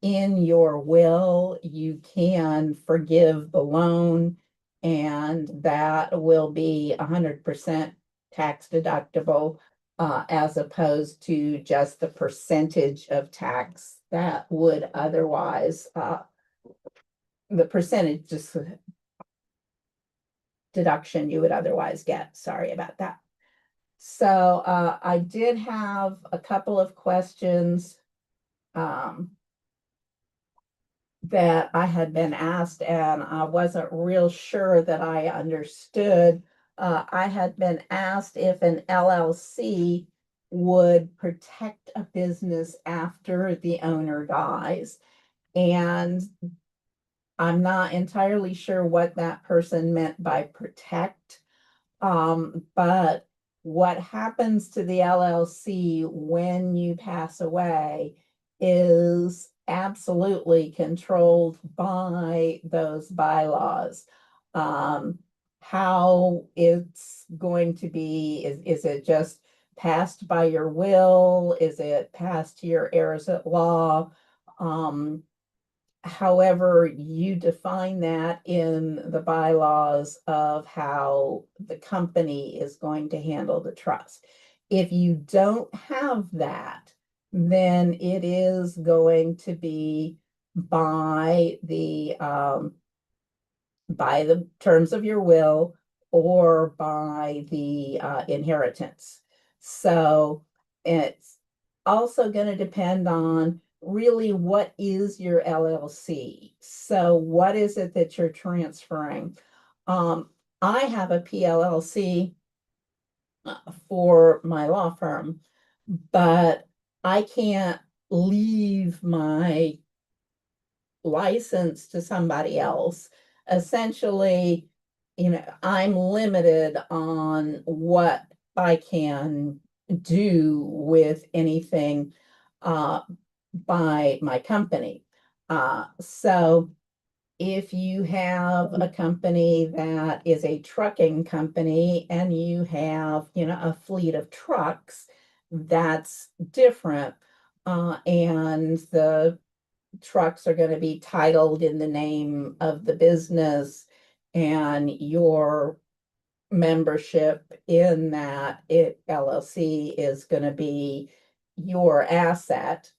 in your will, you can forgive the loan, and that will be 100% tax deductible, as opposed to just the percentage of tax that would otherwise, the percentage just deduction you would otherwise get. Sorry about that. So I did have a couple of questions that I had been asked, and I wasn't real sure that I understood. I had been asked if an LLC would protect a business after the owner dies. And I'm not entirely sure what that person meant by protect. But what happens to the LLC when you pass away is absolutely controlled by those bylaws. How it's going to be, is it just passed by your will? Is it passed to your heirs at law? However you define that in the bylaws of how the company is going to handle the trust. If you don't have that, then it is going to be by the terms of your will or by the inheritance. So it's also going to depend on really what is your LLC. So what is it that you're transferring? I have a PLLC for my law firm, but I can't leave my license to somebody else. Essentially, I'm limited on what I can do with anything by my company. So if you have a company that is a trucking company and you have, a fleet of trucks, that's different. And the trucks are going to be titled in the name of the business, and your membership in that LLC is going to be your asset.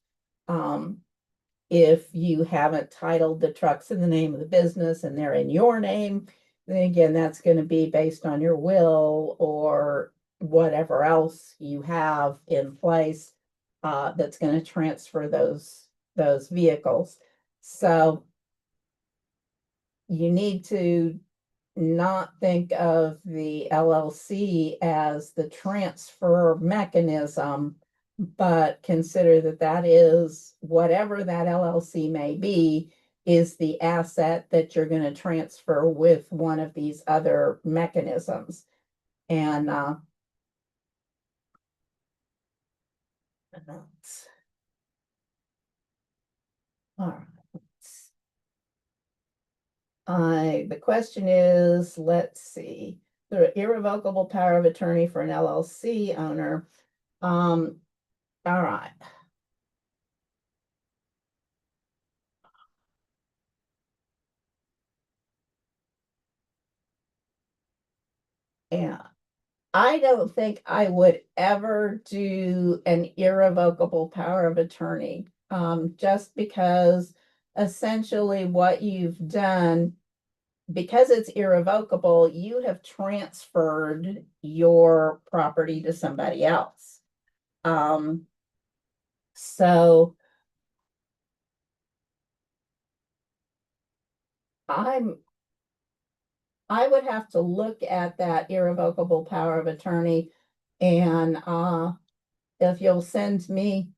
If you haven't titled the trucks in the name of the business and they're in your name, then again, that's going to be based on your will or whatever else you have in place that's going to transfer those vehicles. So you need to not think of the LLC as the transfer mechanism, but consider that that is whatever that LLC may be, is the asset that you're going to transfer with one of these other mechanisms. And all right. The question is, let's see, the irrevocable power of attorney for an LLC owner. All right. Yeah, I don't think I would ever do an irrevocable power of attorney, just because essentially what you've done, because it's irrevocable, you have transferred your property to somebody else. So I would have to look at that irrevocable power of attorney, and if you'll send me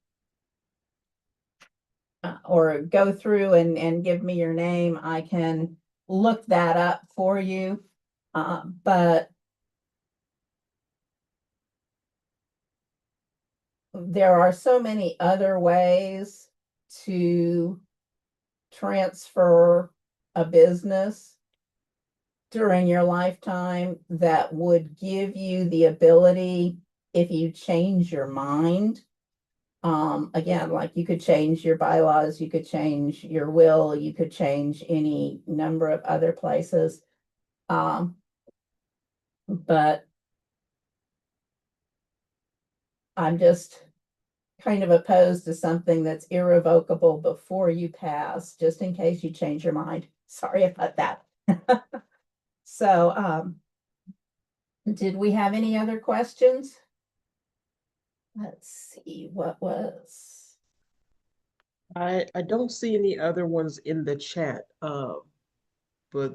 or go through and give me your name, I can look that up for you. But there are so many other ways to transfer a business during your lifetime that would give you the ability, if you change your mind. Again, like you could change your bylaws, you could change your will, you could change any number of other places. But I'm just kind of opposed to something that's irrevocable before you pass, just in case you change your mind. Sorry about that. So, did we have any other questions? Let's see, what was. I don't see any other ones in the chat, but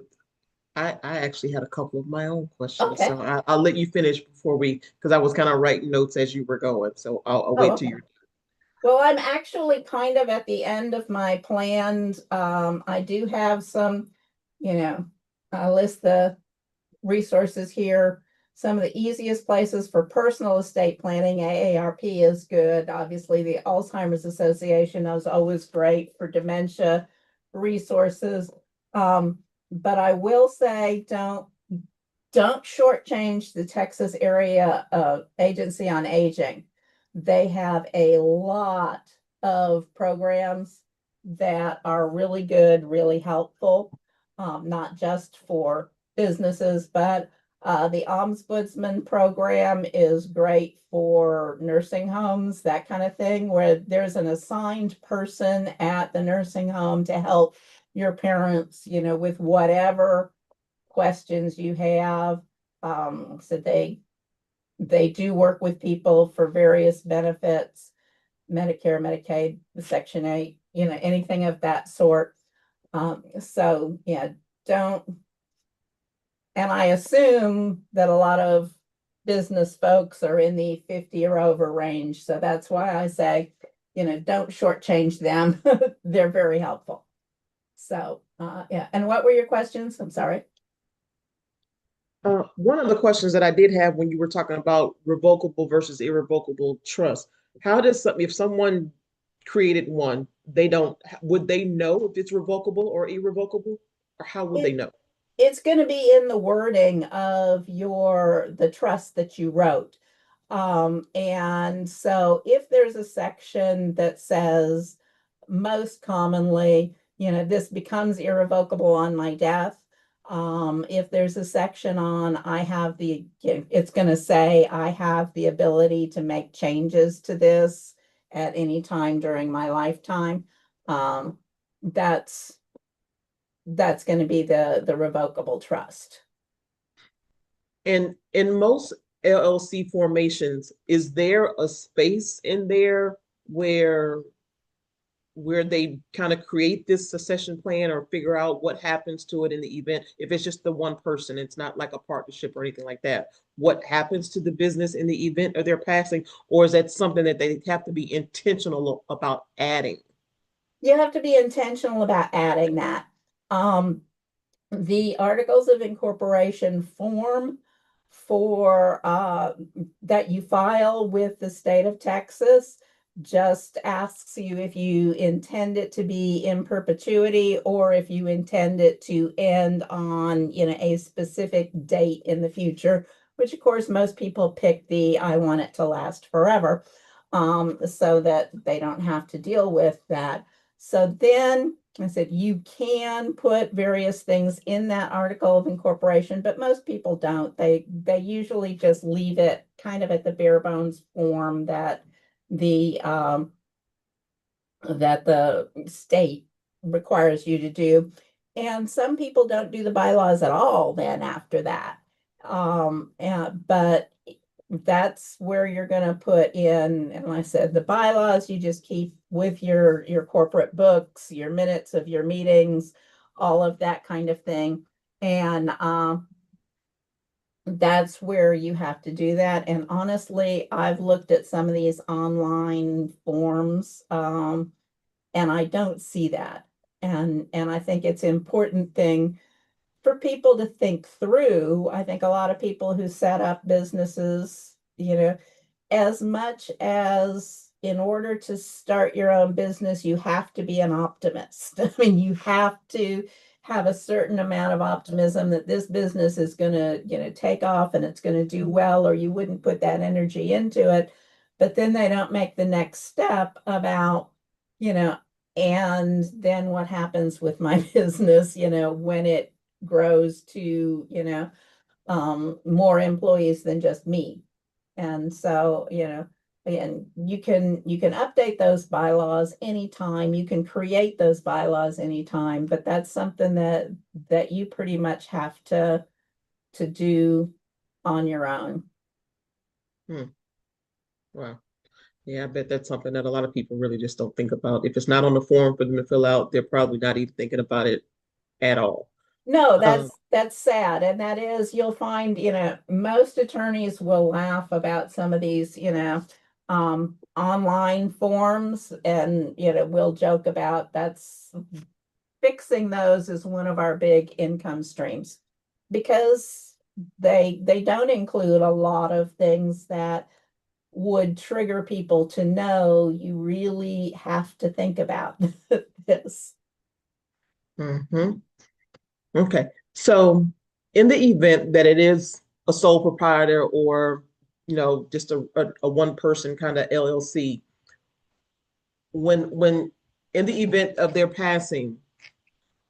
I actually had a couple of my own questions, Okay. so I'll let you finish before because I was kind of writing notes as you were going, so I'll wait till Okay. you're. Well, I'm actually kind of at the end of my plans. I do have some, I list the resources here. Some of the easiest places for personal estate planning, AARP is good. Obviously, the Alzheimer's Association is always great for dementia resources. But I will say, don't shortchange the Texas Area Agency on Aging. They have a lot of programs that are really good, really helpful, not just for businesses, but the Ombudsman program is great for nursing homes, that kind of thing, where there's an assigned person at the nursing home to help your parents, with whatever questions you have. So they do work with people for various benefits, Medicare, Medicaid, Section 8, anything of that sort. So yeah, don't. And I assume that a lot of business folks are in the 50 or over range. So that's why I say, don't shortchange them. They're very helpful. So yeah. And what were your questions? I'm sorry. One of the questions that I did have when you were talking about revocable versus irrevocable trust, how does if someone created one, would they know if it's revocable or irrevocable, or how would they know? It's going to be in the wording of the trust that you wrote. And so if there's a section that says most commonly, this becomes irrevocable on my death. If there's a section on, it's going to say I have the ability to make changes to this at any time during my lifetime. That's going to be the revocable trust. And in most LLC formations, is there a space in there where they kind of create this succession plan or figure out what happens to it in the event? If it's just the one person, it's not like a partnership or anything like that. What happens to the business in the event of their passing? Or is that something that they have to be intentional about adding? You have to be intentional about adding that. The articles of incorporation form for that you file with the state of Texas just asks you if you intend it to be in perpetuity or if you intend it to end on a specific date in the future, which of course most people pick the I want it to last forever, so that they don't have to deal with that. So then I said, you can put various things in that article of incorporation, but most people don't. They usually just leave it kind of at the bare bones form that the state requires you to do. And some people don't do the bylaws at all then after that. But that's where you're going to put in, and like I said, the bylaws you just keep with your corporate books, your minutes of your meetings, all of that kind of thing. And that's where you have to do that. And honestly, I've looked at some of these online forms, and I don't see that. And I think it's an important thing for people to think through. I think a lot of people who set up businesses, as much as in order to start your own business, you have to be an optimist. I mean, you have to have a certain amount of optimism that this business is going to, take off and it's going to do well, or you wouldn't put that energy into it. But then they don't make the next step about, and then what happens with my business, when it grows to, more employees than just me. And so, again, you can update those bylaws anytime. You can create those bylaws anytime, but that's something that you pretty much have to do on your own. Wow. Yeah, I bet that's something that a lot of people really just don't think about. If it's not on the form for them to fill out, they're probably not even thinking about it at all. No, that's sad. And that is, you'll find, most attorneys will laugh about some of these, online forms, and, we'll joke about that's fixing those is one of our big income streams, because they don't include a lot of things that would trigger people to know you really have to think about this. Mm-hmm. Okay. So in the event that it is a sole proprietor or, just a one person kind of LLC, when in the event of their passing,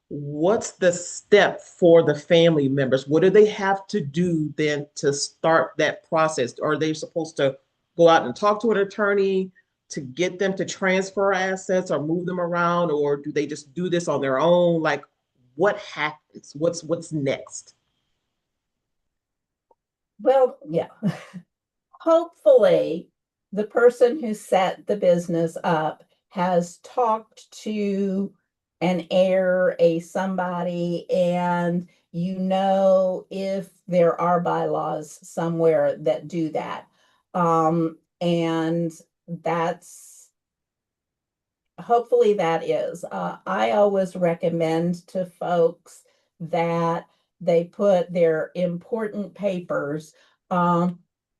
what's the step for the family members? What do they have to do then to start that process? Are they supposed to go out and talk to an attorney to get them to transfer assets or move them around, or do they just do this on their own? Like, what happens? What's next? Well, yeah. Hopefully, the person who set the business up has talked to an heir, somebody, and if there are bylaws somewhere that do that. And that's hopefully that is. I always recommend to folks that they put their important papers,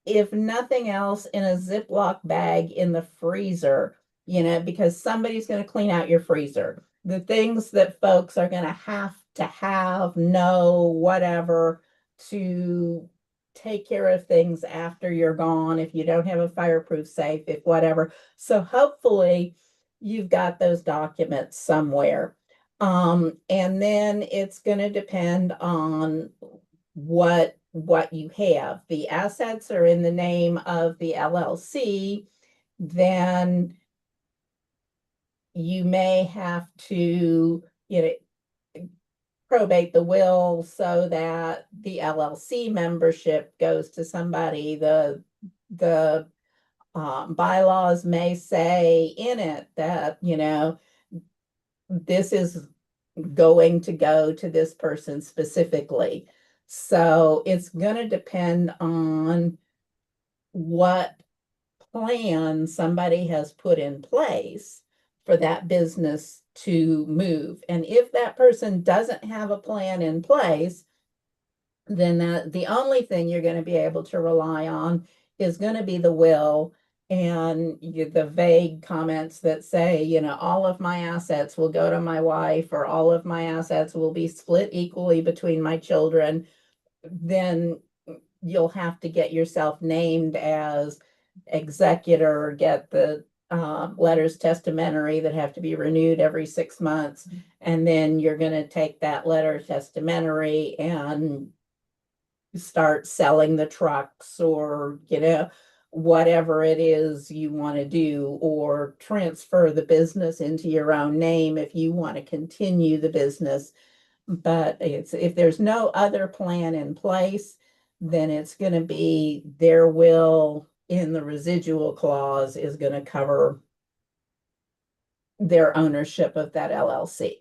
if nothing else, in a Ziploc bag in the freezer, because somebody's going to clean out your freezer. The things that folks are going to have, know, whatever, to take care of things after you're gone, if you don't have a fireproof safe, if whatever. So hopefully you've got those documents somewhere. And then it's going to depend on what you have. The assets are in the name of the LLC, then you may have to, probate the will so that the LLC membership goes to somebody. The bylaws may say in it that, this is going to go to this person specifically. So it's going to depend on what plan somebody has put in place for that business to move. And if that person doesn't have a plan in place, then the only thing you're going to be able to rely on is going to be the will and the vague comments that say, all of my assets will go to my wife, or all of my assets will be split equally between my children. Then you'll have to get yourself named as executor, or get the letters testamentary that have to be renewed every 6 months. And then you're going to take that letter testamentary and start selling the trucks, or whatever it is you want to do, or transfer the business into your own name if you want to continue the business. But if there's no other plan in place, then it's going to be their will in the residual clause is going to cover their ownership of that LLC.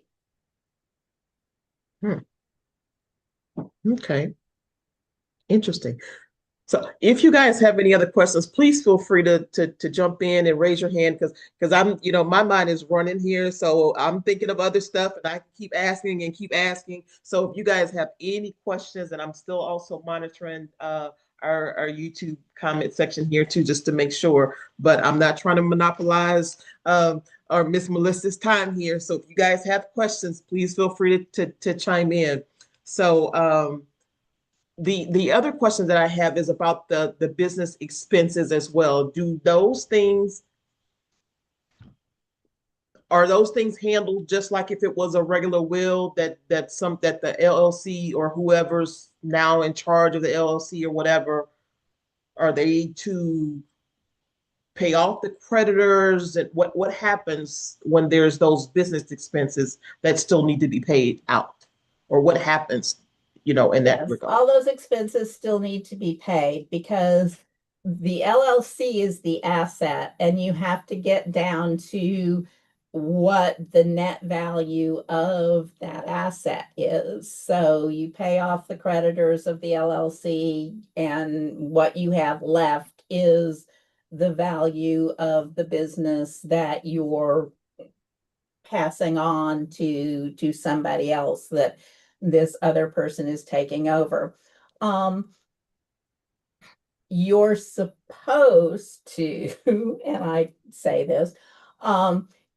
Okay. Interesting. So if you guys have any other questions, please feel free to jump in and raise your hand, because I'm, my mind is running here. So I'm thinking of other stuff and I keep asking and keep asking. So if you guys have any questions, and I'm still also monitoring our YouTube comment section here too, just to make sure, but I'm not trying to monopolize or Miss Melissa's time here. So if you guys have questions, please feel free to chime in. So the other question that I have is about the business expenses as well. Are those things handled just like if it was a regular will, that the LLC or whoever's now in charge of the LLC or whatever, are they to pay off the creditors? And what happens when there's those business expenses that still need to be paid out? Or what happens, in that Yes, regard? all those expenses still need to be paid, because the LLC is the asset, and you have to get down to what the net value of that asset is. So you pay off the creditors of the LLC, and what you have left is the value of the business that you're passing on to somebody else that this other person is taking over. You're supposed to, and I say this,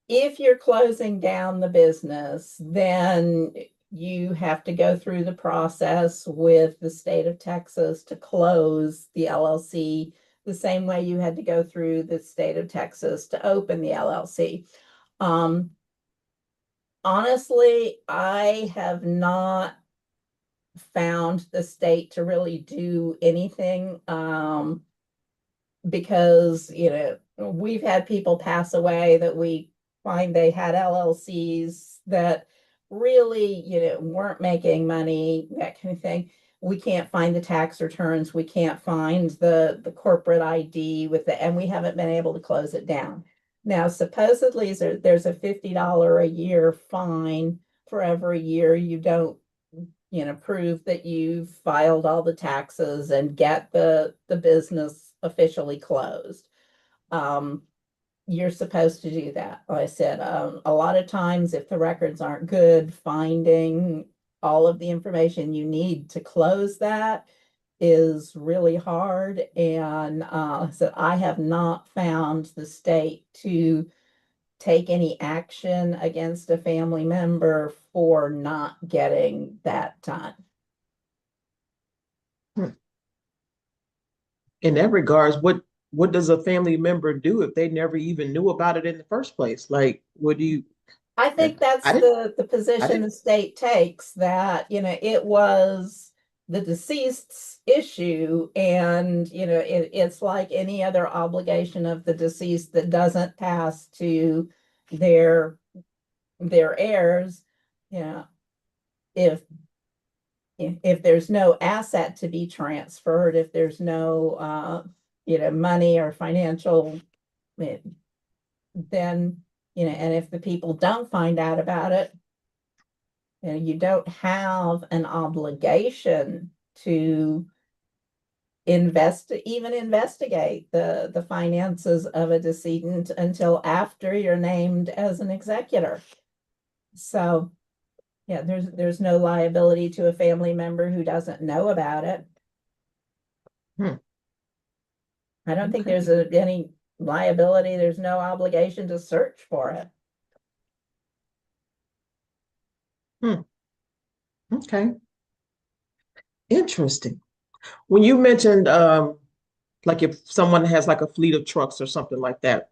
if you're closing down the business, then you have to go through the process with the state of Texas to close the LLC, the same way you had to go through the state of Texas to open the LLC. Honestly, I have not found the state to really do anything, because we've had people pass away that we find they had LLCs that really weren't making money, that kind of thing. We can't find the tax returns, we can't find the corporate ID and we haven't been able to close it down. Now, supposedly there's a $50 a year fine for every year you don't prove that you've filed all the taxes and get the business officially closed. You're supposed to do that. Like I said, a lot of times, if the records aren't good, finding all of the information you need to close that is really hard. And so I have not found the state to take any action against a family member for not getting that done. In that regards, what does a family member do if they never even knew about it in the first place? Like, what do you, I think I that's didn't, the I position the didn't, state takes, that, it was the deceased's issue, and, it's like any other obligation of the deceased that doesn't pass to their their heirs. You know, if if there's no asset to be transferred, if there's no money or financial, eh, then, and if the people don't find out about it, you don't have an obligation to even investigate the finances of a decedent until after you're named as an executor. So yeah, there's no liability to a family member who doesn't know about it. Hmm. I don't think Okay. there's any liability. There's no obligation to search for it. Okay. Interesting. When you mentioned, like if someone has like a fleet of trucks or something like that,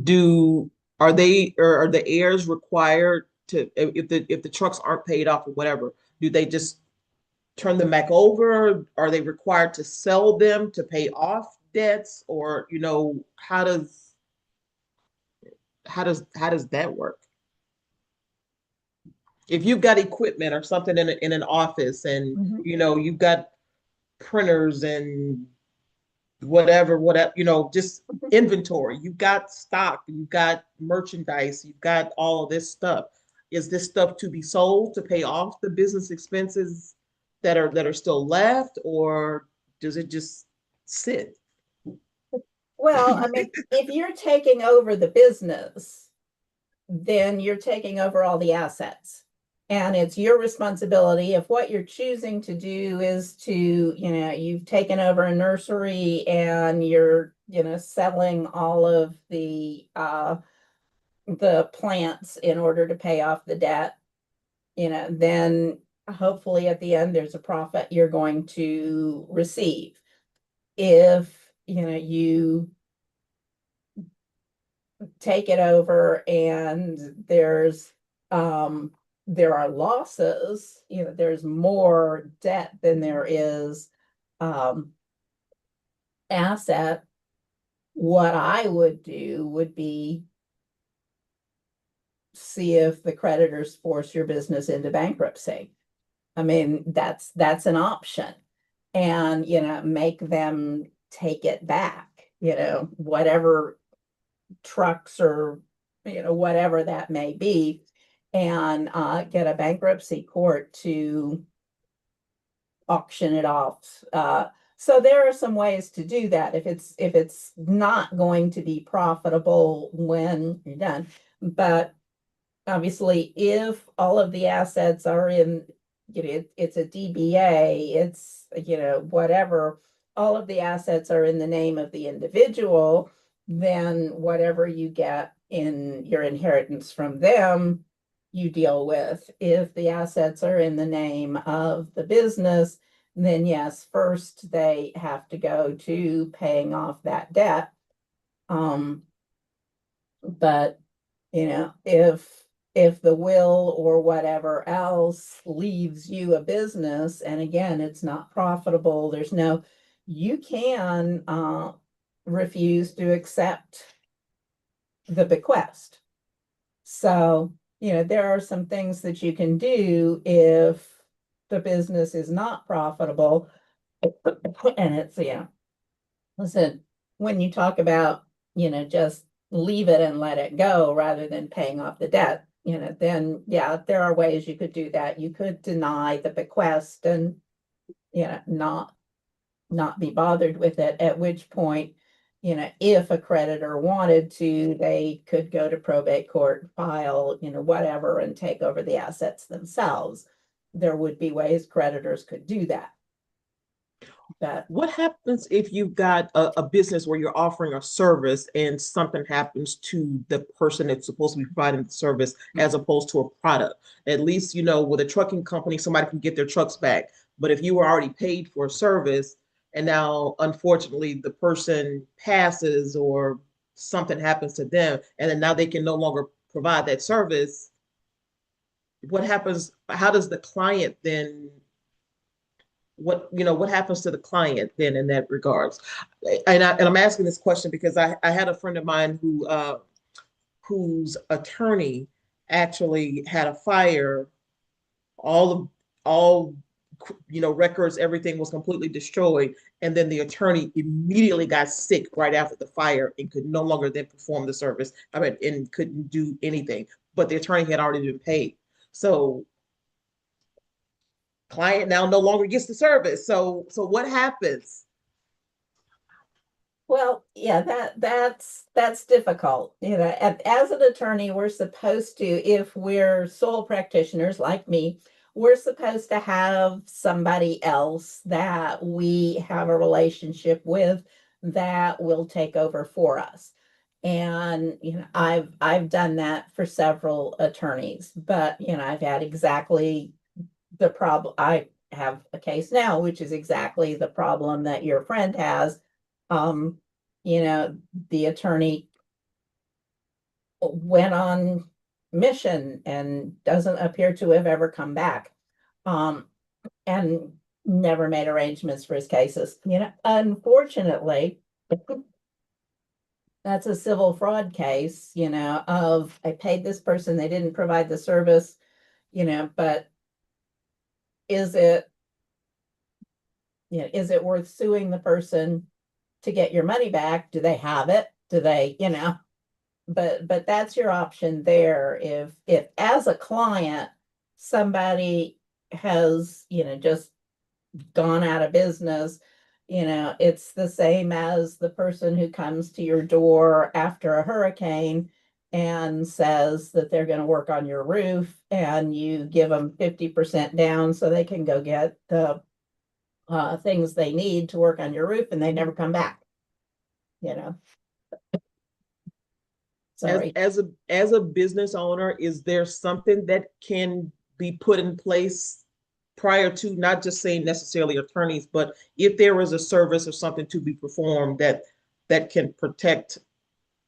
do are they or are the heirs required to if the trucks aren't paid off or whatever, do they just turn them back over? Are they required to sell them to pay off debts? Or, how does that work? If you've got equipment or something in an office and Mhm. you've got printers and whatever, just inventory, you've got stock, you've got merchandise, you've got all of this stuff. Is this stuff to be sold to pay off the business expenses that are still left, or does it just sit? Well, I mean, if you're taking over the business, then you're taking over all the assets. And it's your responsibility. If what you're choosing to do is to, you've taken over a nursery and you're, selling all of the plants in order to pay off the debt, then hopefully at the end there's a profit you're going to receive. If, you take it over and there are losses, there's more debt than there is um asset, what I would do would be see if the creditors force your business into bankruptcy. I mean, that's an option. And, make them take it back, whatever trucks or, whatever that may be, and get a bankruptcy court to auction it off. So there are some ways to do that if it's not going to be profitable when you're done. But obviously, if all of the assets are in, it's a DBA, it's, whatever, all of the assets are in the name of the individual, then whatever you get in your inheritance from them, you deal with. If the assets are in the name of the business, then yes, first they have to go to paying off that debt. But if the will or whatever else leaves you a business, and again, it's not profitable, you can refuse to accept the bequest. So, there are some things that you can do if the business is not profitable. And it's, listen, when you talk about, just leave it and let it go rather than paying off the debt, then yeah, there are ways you could do that. You could deny the bequest and, not be bothered with it, at which point, if a creditor wanted to, they could go to probate court, file, whatever, and take over the assets themselves. There would be ways creditors could do that. But What happens if you've got a business where you're offering a service and something happens to the person that's supposed to be providing the service as opposed to a product? At least, with a trucking company, somebody can get their trucks back. But if you were already paid for a service and now unfortunately the person passes or something happens to them, and then now they can no longer provide that service. What happens? How does the client then? What happens to the client then in that regards? And I'm asking this question because I had a friend of mine whose attorney actually had a fire. All records, everything was completely destroyed, and then the attorney immediately got sick right after the fire and could no longer then perform the service. I mean, and couldn't do anything, but the attorney had already been paid. So client now no longer gets the service. So what happens? Well, yeah, that's difficult. As an attorney, we're supposed to, if we're sole practitioners like me, we're supposed to have somebody else that we have a relationship with that will take over for us. And I've done that for several attorneys, but I've had exactly the problem. I have a case now, which is exactly the problem that your friend has. um, the attorney went on mission and doesn't appear to have ever come back, um, and never made arrangements for his cases. Unfortunately, that's a civil fraud case, of I paid this person, they didn't provide the service, but is it, is it worth suing the person to get your money back? Do they have it? Do they, but that's your option there. If as a client, somebody has, just gone out of business, it's the same as the person who comes to your door after a hurricane and says that they're going to work on your roof, and you give them 50% down so they can go get the things they need to work on your roof, and they never come back. Sorry. As a business owner, is there something that can be put in place prior to, not just saying necessarily attorneys, but if there is a service or something to be performed that can protect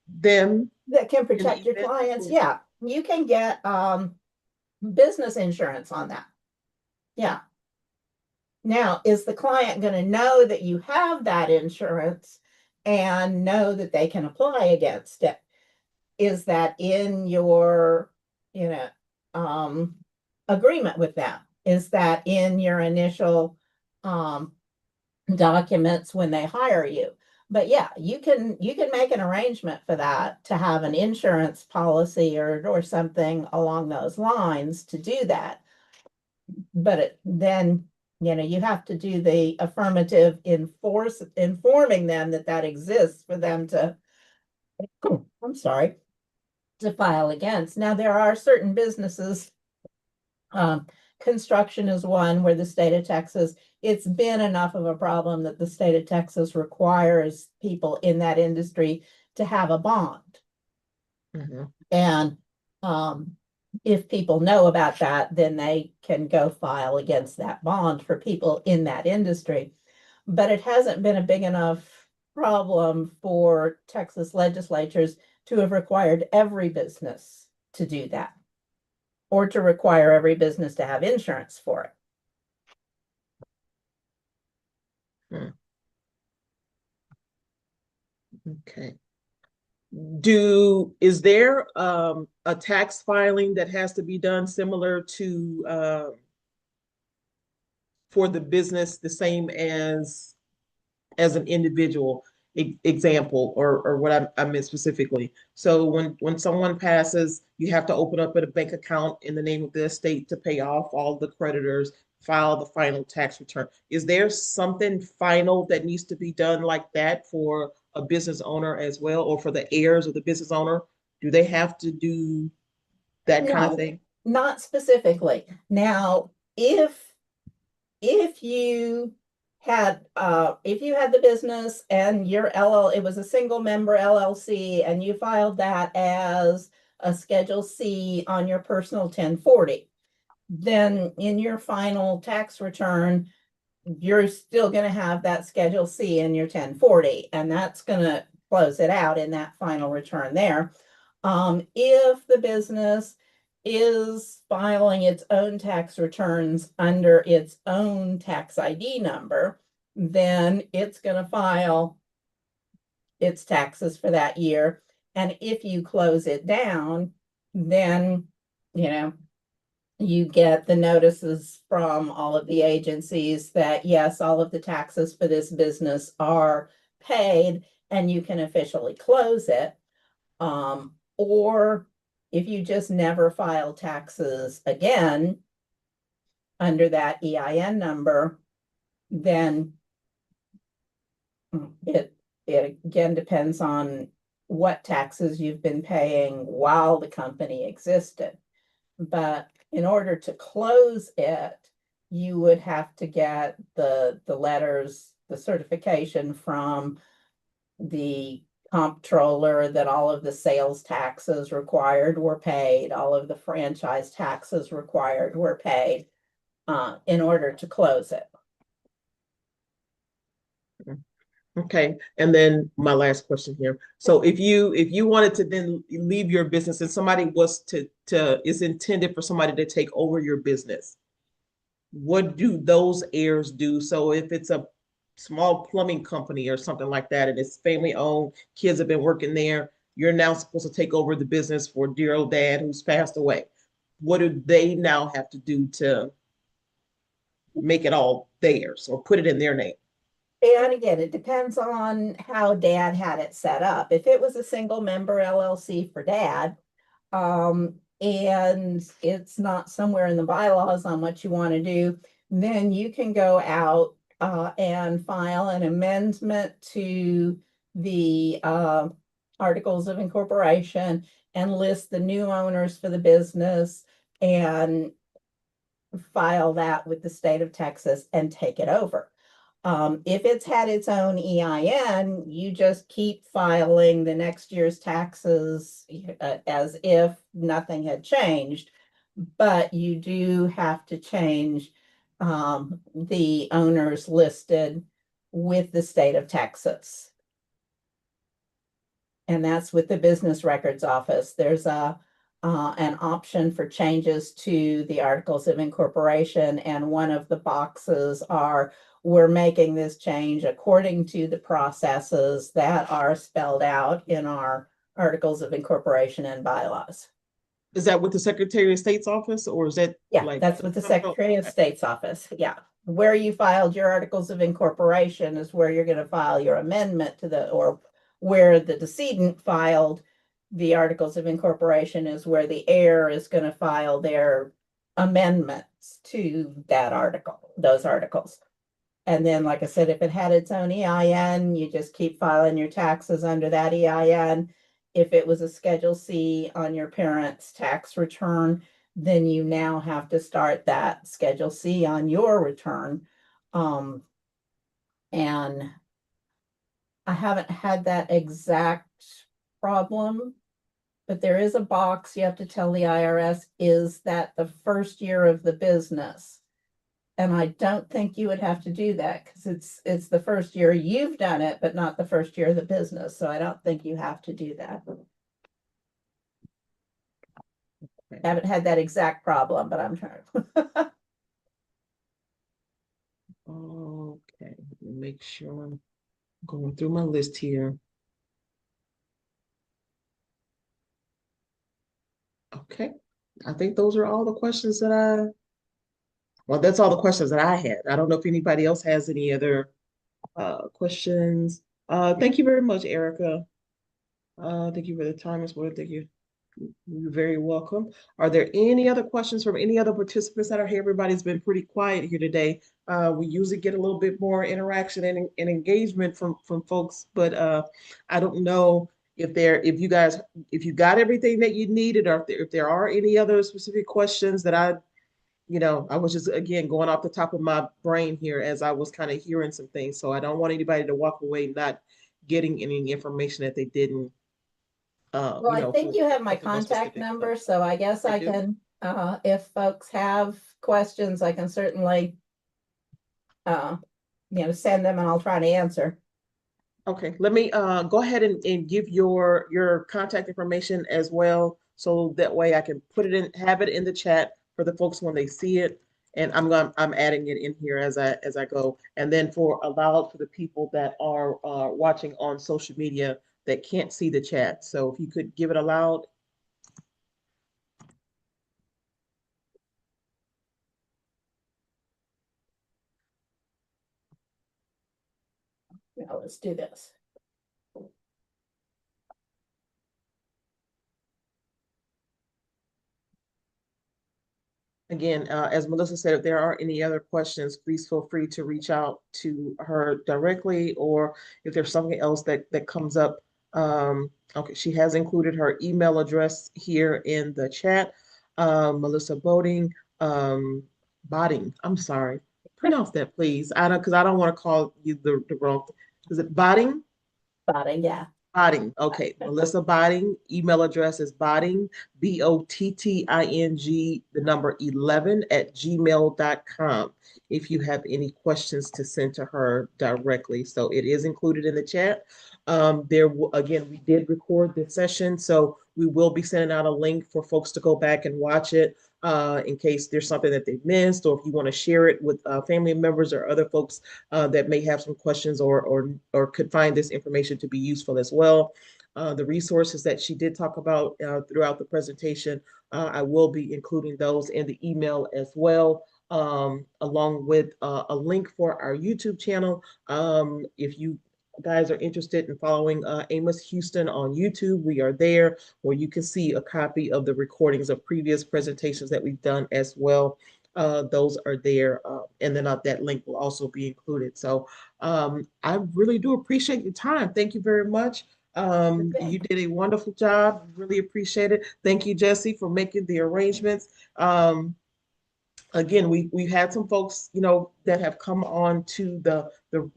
them That can in the protect your event? clients. Yeah, you can get business insurance on that. Yeah. Now, is the client going to know that you have that insurance and know that they can apply against it? Is that in your, agreement with them? Is that in your initial documents when they hire you? But yeah, you can make an arrangement for that, to have an insurance policy or something along those lines to do that. But then you have to do the affirmative informing them that exists for them to, I'm sorry, to file against. Now, there are certain businesses, construction is one, where the state of Texas, it's been enough of a problem that the state of Texas requires people in that industry to have a bond. Mhm. And if people know about that, then they can go file against that bond for people in that industry. But it hasn't been a big enough problem for Texas legislatures to have required every business to do that, or to require every business to have insurance for it. Okay. Is there a tax filing that has to be done similar to for the business, the same as an individual? Example, or what I meant specifically. So when someone passes, you have to open up a bank account in the name of the estate to pay off all the creditors, file the final tax return. Is there something final that needs to be done like that for a business owner as well, or for the heirs of the business owner? Do they have to do that kind of No, thing? not specifically. Now, if you had the business and your it was a single member LLC, and you filed that as a Schedule C on your personal 1040, then in your final tax return, you're still going to have that Schedule C in your 1040, and that's going to close it out in that final return there. If the business is filing its own tax returns under its own tax ID number, then it's going to file its taxes for that year. And if you close it down, then, you get the notices from all of the agencies that, yes, all of the taxes for this business are paid, and you can officially close it. Or if you just never file taxes again under that EIN number, then it again depends on what taxes you've been paying while the company existed. But in order to close it, you would have to get the letters, the certification from the comptroller that all of the sales taxes required were paid, all of the franchise taxes required were paid, in order to close it. Okay, and then my last question here. So if you wanted to then leave your business and somebody was to is intended for somebody to take over your business, what do those heirs do? So if it's a small plumbing company or something like that, and it's family owned, kids have been working there, you're now supposed to take over the business for dear old dad who's passed away. What do they now have to do to make it all theirs or put it in their name? And again, it depends on how dad had it set up. If it was a single member LLC for dad, and it's not somewhere in the bylaws on what you want to do, then you can go out and file an amendment to the articles of incorporation and list the new owners for the business and file that with the state of Texas and take it over. If it's had its own EIN, you just keep filing the next year's taxes as if nothing had changed. But you do have to change the owners listed with the state of Texas. And that's with the Business Records Office. There's an option for changes to the articles of incorporation, and one of the boxes are, we're making this change according to the processes that are spelled out in our articles of incorporation and bylaws. Is that with the Secretary of State's office, or is that Yeah, that's with the Secretary of State's office. Yeah. Where you filed your articles of incorporation is where you're going to file your amendment to or where the decedent filed the articles of incorporation is where the heir is going to file their amendments to that article, those articles. And then, like I said, if it had its own EIN, you just keep filing your taxes under that EIN. If it was a Schedule C on your parents' tax return, then you now have to start that Schedule C on your return. And I haven't had that exact problem, but there is a box you have to tell the IRS, is that the first year of the business? And I don't think you would have to do that because it's the first year you've done it, but not the first year of the business. So I don't think you have to do that. I haven't had that exact problem, but I'm trying to. Okay, let me make sure I'm going through my list here. Okay, I think those are all the questions that well, that's all the questions that I had. I don't know if anybody else has any other questions. Thank you very much, Erica. Thank you for the time as well. Thank you. You're very welcome. Are there any other questions from any other participants that are here? Everybody's been pretty quiet here today. We usually get a little bit more interaction and engagement from folks, but I don't know if you got everything that you needed, or if there are any other specific questions that I was just, again, going off the top of my brain here as I was kind of hearing some things. So I don't want anybody to walk away not getting any information that they didn't. Well, I think you have my contact number, so I guess I can, if folks have questions, I can certainly send them and I'll try to answer. Okay, let me go ahead and give your contact information as well, so that way I can put it in, have it in the chat for the folks when they see it. And I'm adding it in here as I go. And then for allowed for the people that are watching on social media that can't see the chat. So if you could give it aloud. Now let's do this. Again, as Melissa said, if there are any other questions, please feel free to reach out to her directly, or if there's something else that comes up. Okay, she has included her email address here in the chat. Melissa Botting. I'm sorry. Pronounce that, please. I don't, because I don't want to call you the wrong. Is it Botting? Botting, yeah. Botting. Okay. Melissa Botting. Email address is Botting, BOTTING, the number 11 at gmail.com. If you have any questions to send to her directly. So it is included in the chat. Again, we did record this session, so we will be sending out a link for folks to go back and watch it in case there's something that they missed, or if you want to share it with family members or other folks that may have some questions or could find this information to be useful as well. The resources that she did talk about throughout the presentation, I will be including those in the email as well, along with a link for our YouTube channel. If you guys are interested in following AMOS Houston on YouTube, we are there, where you can see a copy of the recordings of previous presentations that we've done as well. Those are there, and then that link will also be included. So I really do appreciate your time. Thank you very much. You did a wonderful job. Really appreciate it. Thank you, Jesse, for making the arrangements. Again, we've had some folks, that have come on to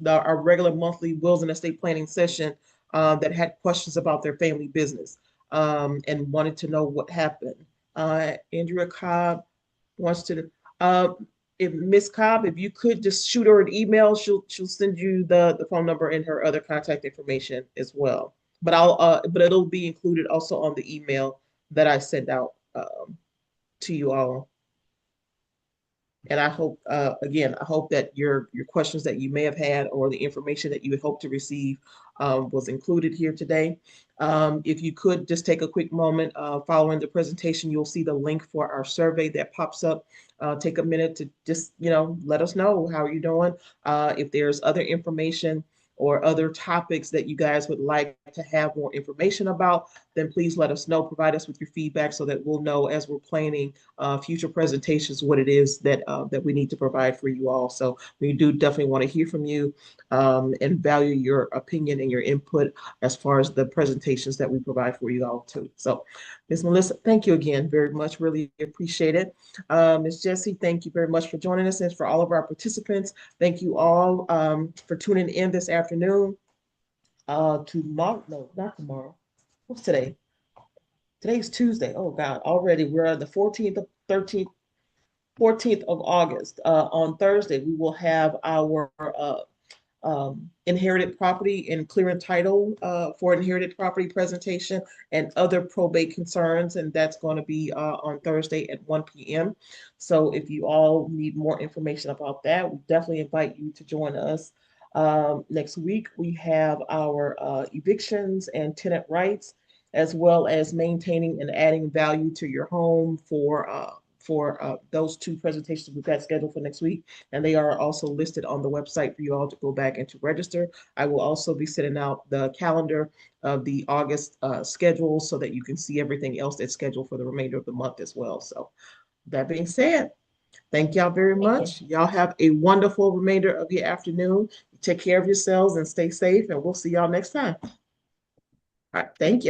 our regular monthly wills and estate planning session that had questions about their family business and wanted to know what happened. Andrea Cobb wants to, if Miss Cobb, if you could just shoot her an email, she'll send you the phone number and her other contact information as well. But it'll be included also on the email that I send out to you all. And I hope, again, I hope that your questions that you may have had or the information that you would hope to receive was included here today. If you could just take a quick moment following the presentation, you'll see the link for our survey that pops up. Take a minute to just, let us know how you're doing. If there's other information or other topics that you guys would like to have more information about, then please let us know. Provide us with your feedback so that we'll know as we're planning future presentations what it is that we need to provide for you all. So we do definitely want to hear from you and value your opinion and your input as far as the presentations that we provide for you all too. So Ms. Melissa, thank you again very much. Really appreciate it. Ms. Jessie, thank you very much for joining us. And for all of our participants, thank you all for tuning in this afternoon. Tomorrow, no, not tomorrow. What's today? Today's Tuesday. Oh God, already we're on the 14th, 13th, 14th of August. On Thursday, we will have our inherited property and clearing title for inherited property presentation and other probate concerns. And that's going to be on Thursday at 1 p.m. So if you all need more information about that, we definitely invite you to join us. Next week, we have our evictions and tenant rights, as well as maintaining and adding value to your home for those two presentations we've got scheduled for next week. And they are also listed on the website for you all to go back and to register. I will also be sending out the calendar of the August schedule so that you can see everything else that's scheduled for the remainder of the month as well. So that being said, thank y'all very much. Y'all have a wonderful remainder of your afternoon. Take care of yourselves and stay safe, and we'll see y'all next time. All right, thank you.